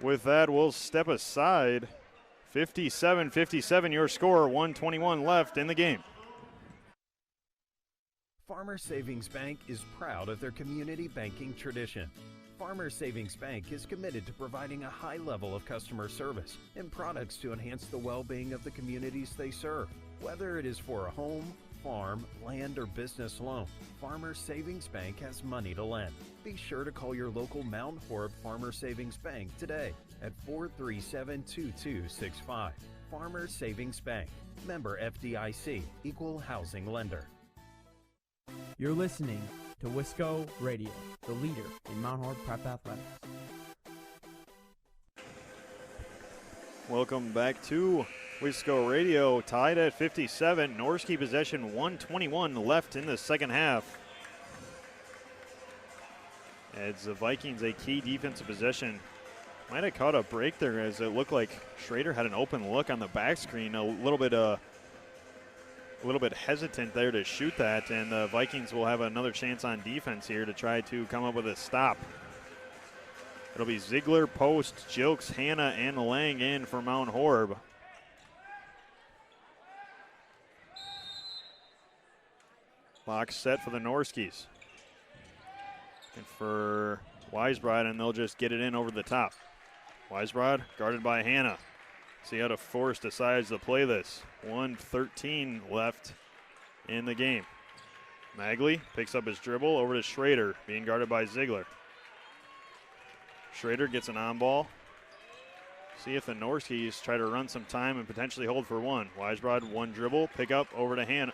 With that, we'll step aside. 57-57 your score, 1:21 left in the game. Farmer Savings Bank is proud of their community banking tradition. Farmer Savings Bank is committed to providing a high level of customer service and products to enhance the well-being of the communities they serve. Whether it is for a home, farm, land, or business loan, Farmer Savings Bank has money to lend. Be sure to call your local Mount Horeb Farmer Savings Bank today at 437-2265. Farmer Savings Bank, member FDIC, equal housing lender. You're listening to Wisco Radio, the leader in Mount Horeb Prep Athletics. Welcome back to Wisco Radio, tied at 57. Norski possession, 1:21 left in the second half. As the Vikings a key defensive possession. Might have caught a break there as it looked like Schrader had an open look on the back screen, a little bit hesitant there to shoot that, and the Vikings will have another chance on defense here to try to come up with a stop. It'll be Ziegler, Post, Jilks, Hannah, and Lang in for Mount Horeb. Box set for the Norskis. And for Weisbrod, and they'll just get it in over the top. Weisbrod guarded by Hannah. See how DeForest decides to play this. 1:13 left in the game. Magley picks up his dribble over to Schrader, being guarded by Ziegler. Schrader gets an on-ball. See if the Norskis try to run some time and potentially hold for one. Weisbrod, one dribble, pick up over to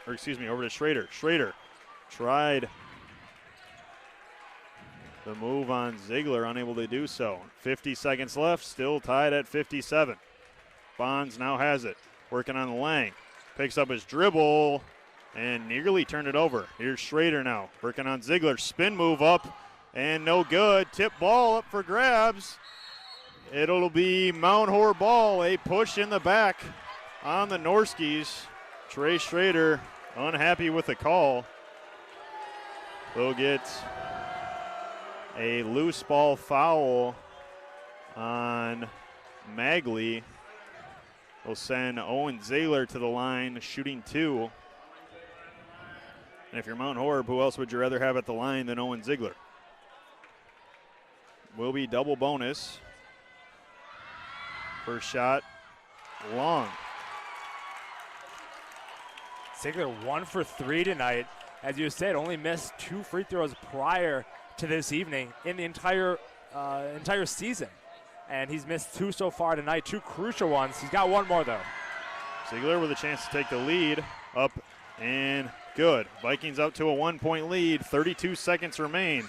over to Schrader. Schrader tried the move on Ziegler, unable to do so. 50 seconds left, still tied at 57. Bonds now has it, working on Lang. Picks up his dribble and nearly turned it over. Here's Schrader now, working on Ziegler. Spin move up and no good. Tip ball up for grabs. It'll be Mount Horeb ball, a push in the back on the Norskis. Trey Schrader unhappy with the call. They'll get a loose ball foul on Magley. Will send Owen Ziegler to the line, shooting two. And if you're Mount Horeb, who else would you rather have at the line than Owen Ziegler? Will be double bonus. First shot, long. Ziegler 1 for 3 tonight. As you said, only missed 2 free throws prior to this evening in the entire season. and he's missed 2 so far tonight, 2 crucial ones. He's got 1 more, though. Ziegler with a chance to take the lead. Up and good. Vikings out to a 1-point lead. 32 seconds remain.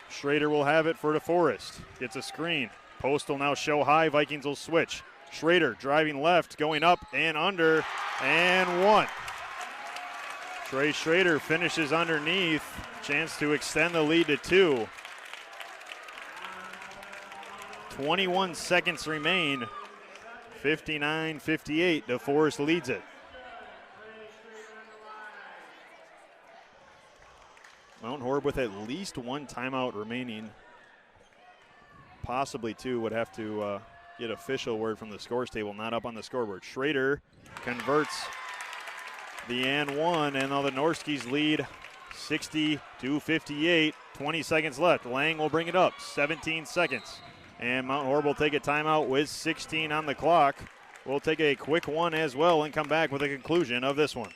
Schrader will have it for DeForest. Gets a screen. Post will now show high. Vikings will switch. Schrader driving left, going up and under, and 1. Trey Schrader finishes underneath. Chance to extend the lead to 2. 21 seconds remain. 59-58. DeForest leads it. Mount Horeb with at least 1 timeout remaining. Possibly 2. Would have to get official word from the scores table. Not up on the scoreboard. Schrader converts the and 1, and now the Norskis lead 60-58. 20 seconds left. Lang will bring it up. 17 seconds. And Mount Horeb will take a timeout with 16 on the clock. We'll take a quick one as well and come back with a conclusion of this one.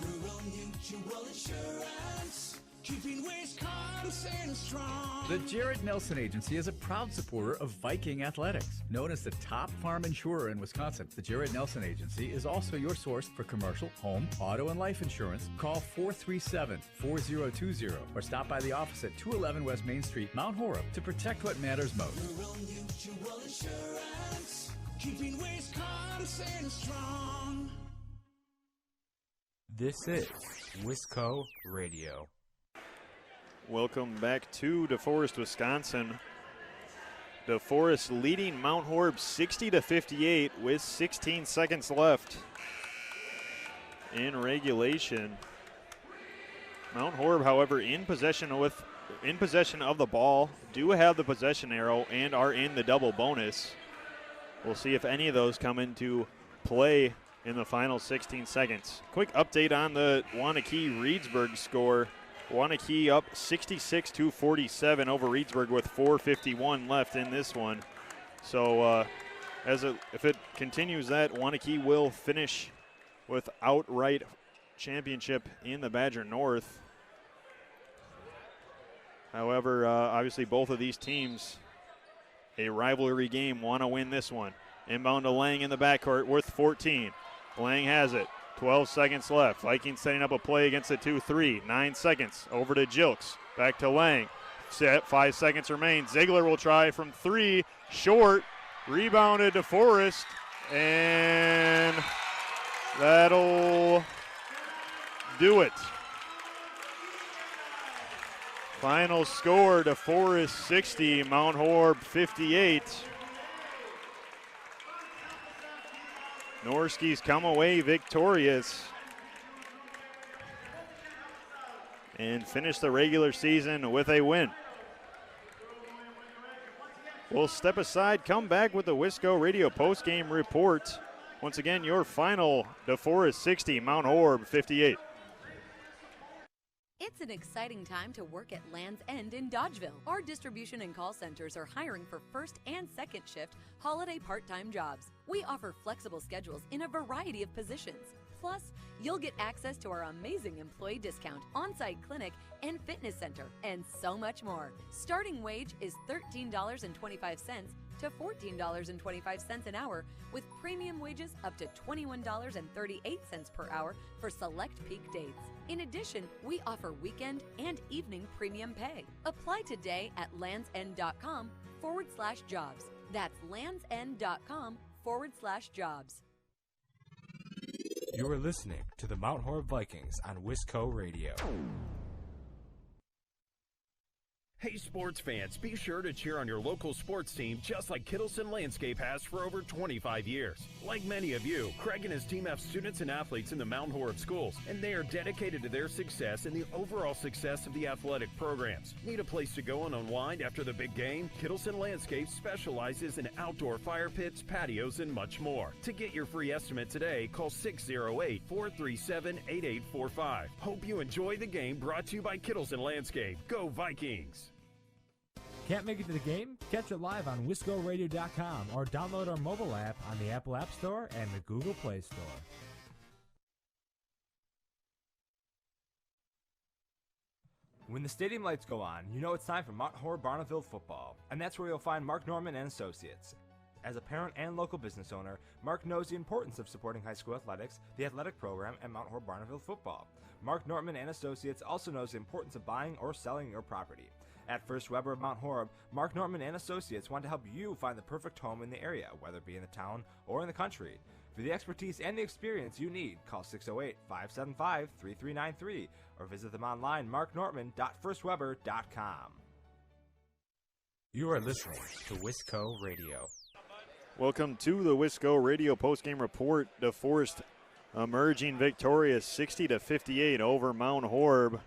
Rural Mutual Insurance, keeping Wisconsin strong. The Jared Nelson Agency is a proud supporter of Viking athletics. Known as the top farm insurer in Wisconsin, the Jared Nelson Agency is also your source for commercial, home, auto, and life insurance. Call 437-4020 or stop by the office at 211 West Main Street, Mount Horeb, to protect what matters most. Rural Mutual Insurance, keeping Wisconsin strong. This is Wisco Radio. Welcome back to DeForest, Wisconsin. DeForest leading Mount Horeb 60-58 with 16 seconds left in regulation. Mount Horeb, however, in possession of the ball, do have the possession arrow and are in the double bonus. We'll see if any of those come into play in the final 16 seconds. Quick update on the Waunakee-Reedsburg score. Waunakee up 66-47 over Reedsburg with 4:51 left in this one. So if it continues that, Waunakee will finish with outright championship in the Badger North. However, obviously both of these teams, a rivalry game, want to win this one. Inbound to Lang in the backcourt with 14. Lang has it. 12 seconds left. Vikings setting up a play against a 2-3. 9 seconds. Over to Jilks. Back to Lang. 5 seconds remain. Ziegler will try from 3. Short. Rebounded to DeForest. And that'll do it. Final score, DeForest 60, Mount Horeb 58. Norskis come away victorious and finish the regular season with a win. We'll step aside, come back with the Wisco Radio postgame report. Once again, your final, DeForest 60, Mount Horeb 58. It's an exciting time to work at Land's End in Dodgeville. Our distribution and call centers are hiring for first and second shift holiday part-time jobs. We offer flexible schedules in a variety of positions. Plus, you'll get access to our amazing employee discount, on-site clinic, and fitness center, and so much more. Starting wage is $13.25 to $14.25 an hour, with premium wages up to $21.38 per hour for select peak dates. In addition, we offer weekend and evening premium pay. Apply today at landsend.com/jobs. That's landsend.com/jobs. You are listening to the Mount Horeb Vikings on Wisco Radio. Hey sports fans, be sure to cheer on your local sports team just like Kittleson Landscape has for over 25 years. Like many of you, Craig and his team have students and athletes in the Mount Horeb schools, and they are dedicated to their success and the overall success of the athletic programs. Need a place to go and unwind after the big game? Kittleson Landscape specializes in outdoor fire pits, patios, and much more. To get your free estimate today, call 608-437-8845. Hope you enjoy the game, brought to you by Kittleson Landscape. Go Vikings! Can't make it to the game? Catch it live on WiscoRadio.com or download our mobile app on the Apple App Store and the Google Play Store. When the stadium lights go on, you know it's time for Mount Horeb Barneville football, and that's where you'll find Mark Norman and Associates. As a parent and local business owner, Mark knows the importance of supporting high school athletics, the athletic program, and Mount Horeb Barneville football. Mark Norman and Associates also knows the importance of buying or selling your property. At First Weber of Mount Horeb, Mark Norman and Associates want to help you find the perfect home in the area, whether it be in the town or in the country. For the expertise and the experience you need, call 608-575-3393 or visit them online, marknorman.firstweber.com. You are listening to Wisco Radio. Welcome to the Wisco Radio postgame report. DeForest emerging victorious 60-58 over Mount Horeb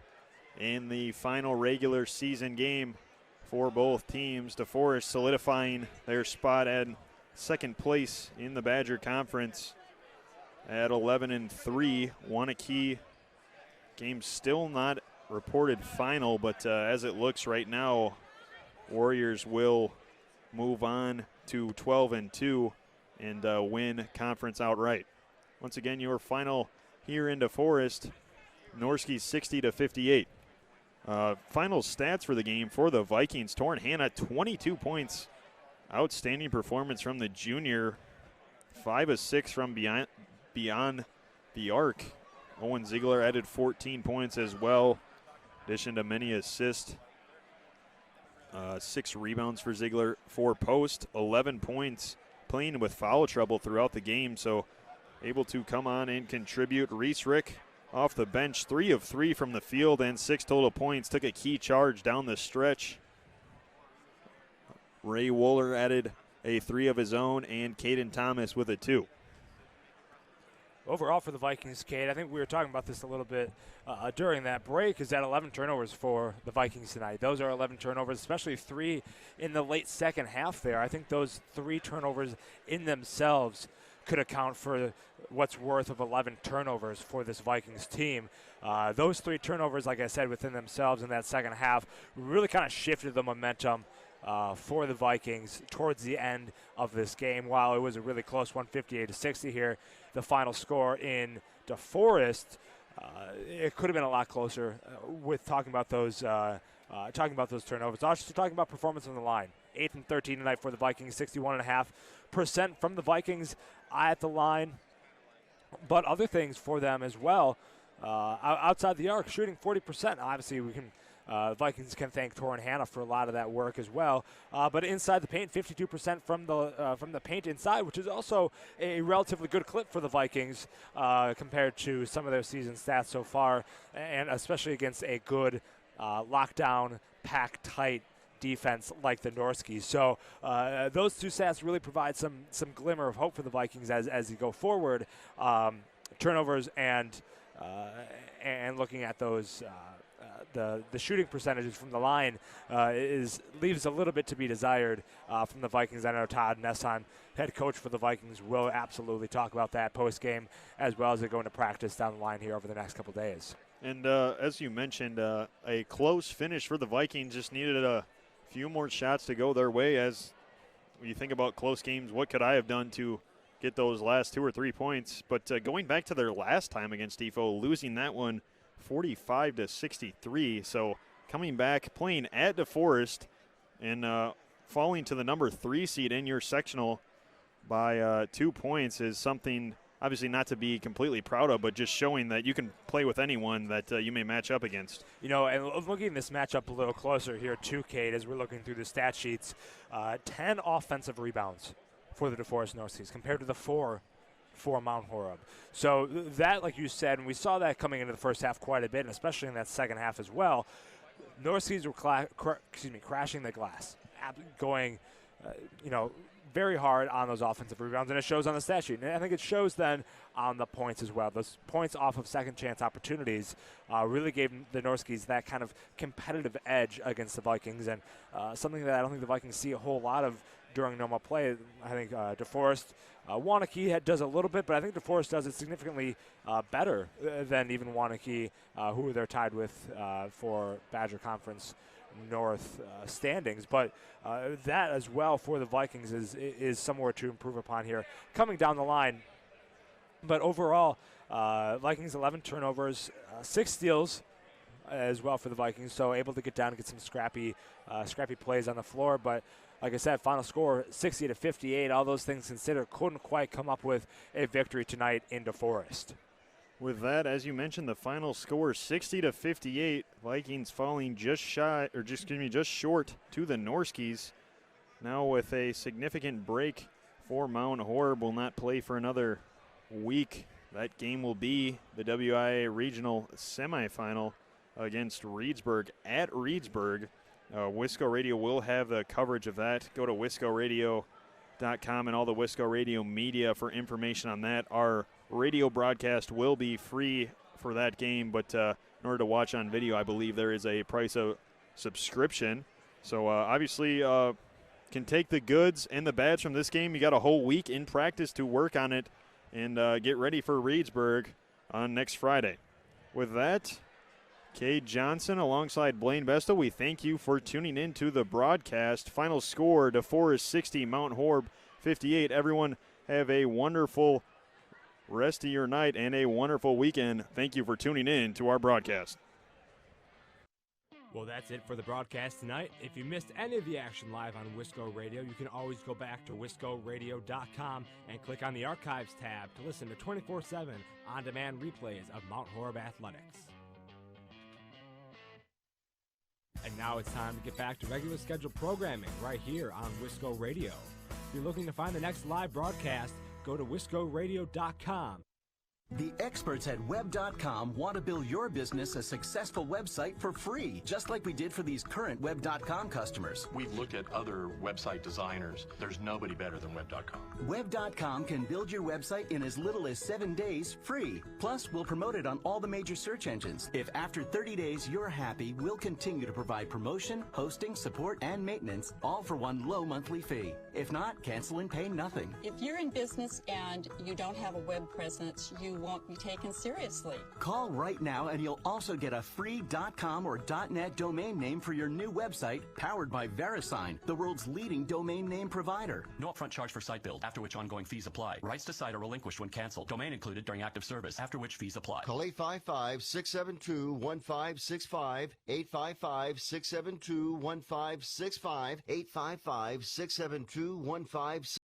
in the final regular season game for both teams. DeForest solidifying their spot at second place in the Badger Conference at 11-3. Wanakee game still not reported final, but as it looks right now, Warriors will move on to 12-2 and win conference outright. Once again, your final here in DeForest, Norski 60-58. Final stats for the game for the Vikings. Torrin Hanna, 22 points. Outstanding performance from the junior. 5 of 6 from beyond the arc. Owen Ziegler added 14 points as well. In addition to many assists. 6 rebounds for Ziegler. 4 posts, 11 points. Playing with foul trouble throughout the game, so able to come on and contribute. Reese Rick off the bench, 3 of 3 from the field and 6 total points. Took a key charge down the stretch. Ray Wooler added a 3 of his own, and Caden Thomas with a 2. Overall for the Vikings, Kate, I think we were talking about this a little bit during that break, is that 11 turnovers for the Vikings tonight. Those are 11 turnovers, especially 3 in the late second half there. I think those 3 turnovers in themselves could account for what's worth of 11 turnovers for this Vikings team. Those 3 turnovers, like I said, within themselves in that second half really kind of shifted the momentum for the Vikings towards the end of this game. While it was a really close one, 58-60 here, the final score in DeForest, it could have been a lot closer with talking about those turnovers. Also talking about performance on the line. 8 and 13 tonight for the Vikings, 61.5% from the Vikings at the line. But other things for them as well. Outside the arc, shooting 40%. Obviously, we can Vikings can thank Torrin Hanna for a lot of that work as well. But inside the paint, 52% from the paint inside, which is also a relatively good clip for the Vikings compared to some of their season stats so far, and especially against a good lockdown, pack tight defense like the Norskis. So those 2 stats really provide some glimmer of hope for the Vikings as you go forward. Turnovers and looking at those the shooting percentages from the line leaves a little bit to be desired from the Vikings. I know Todd Nesson, head coach for the Vikings, will absolutely talk about that post game as well as they go into practice down the line here over the next couple days. And as you mentioned, a close finish for the Vikings. Just needed a few more shots to go their way. As you think about close games, what could I have done to get those last 2 or 3 points? But going back to their last time against Defo, losing that one 45-63. So coming back, playing at DeForest, and falling to the number 3 seed in your sectional by 2 points is something obviously not to be completely proud of, but just showing that you can play with anyone that you may match up against. You know, and looking at this matchup a little closer here too, Kate, as we're looking through the stat sheets, 10 offensive rebounds for the DeForest Norskies compared to the 4 for Mount Horeb. So that, like you said, and we saw that coming into the first half quite a bit, and especially in that second half as well, Norskies were crashing the glass, going, very hard on those offensive rebounds, and it shows on the stat sheet. And I think it shows then on the points as well. Those points off of second chance opportunities really gave the Norskies that kind of competitive edge against the Vikings, and something that I don't think the Vikings see a whole lot of during normal play. I think DeForest, Wanakee does a little bit, but I think DeForest does it significantly better than even Wanakee, who they're tied with for Badger Conference North standings. But that as well for the Vikings is somewhere to improve upon here coming down the line. But overall, Vikings 11 turnovers, 6 steals, as well for the Vikings, so able to get down and get some scrappy plays on the floor. But like I said, final score 60-58. All those things considered, couldn't quite come up with a victory tonight in DeForest. With that, as you mentioned, the final score 60-58. Vikings falling just short to the Norskies. Now with a significant break for Mount Horeb, will not play for another week. That game will be the WIA regional semifinal against Reedsburg at Reedsburg. Wisco Radio will have the coverage of that. Go to wiscoradio.com and all the Wisco Radio media for information on that. Our radio broadcast will be free for that game, but in order to watch on video, I believe there is a price of subscription. So obviously can take the goods and the bads from this game. You got a whole week in practice to work on it and get ready for Reedsburg on next Friday. With that, Cade Johnson alongside Blaine Besto, we thank you for tuning in to the broadcast. Final score, DeForest 60, Mount Horeb 58. Everyone have a wonderful rest of your night and a wonderful weekend. Thank you for tuning in to our broadcast. Well, that's it for the broadcast tonight. If you missed any of the action live on Wisco Radio, you can always go back to wiscoradio.com and click on the Archives tab to listen to 24/7 on-demand replays of Mount Horeb athletics. And now it's time to get back to regular scheduled programming right here on Wisco Radio. If you're looking to find the next live broadcast, go to wiscoradio.com. The experts at Web.com want to build your business a successful website for free, just like we did for these current Web.com customers. We've looked at other website designers. There's nobody better than Web.com. Web.com can build your website in as little as 7 days free. Plus, we'll promote it on all the major search engines. If after 30 days you're happy, we'll continue to provide promotion, hosting, support, and maintenance, all for one low monthly fee. If not, cancel and pay nothing. If you're in business and you don't have a web presence, you won't be taken seriously. Call right now and you'll also get a free .com or .net domain name for your new website, powered by VeriSign, the world's leading domain name provider. No upfront charge for site build, after which ongoing fees apply. Rights to site are relinquished when canceled. Domain included during active service, after which fees apply. Call 855-672-1565, 855-672-1565, 855-672-1565.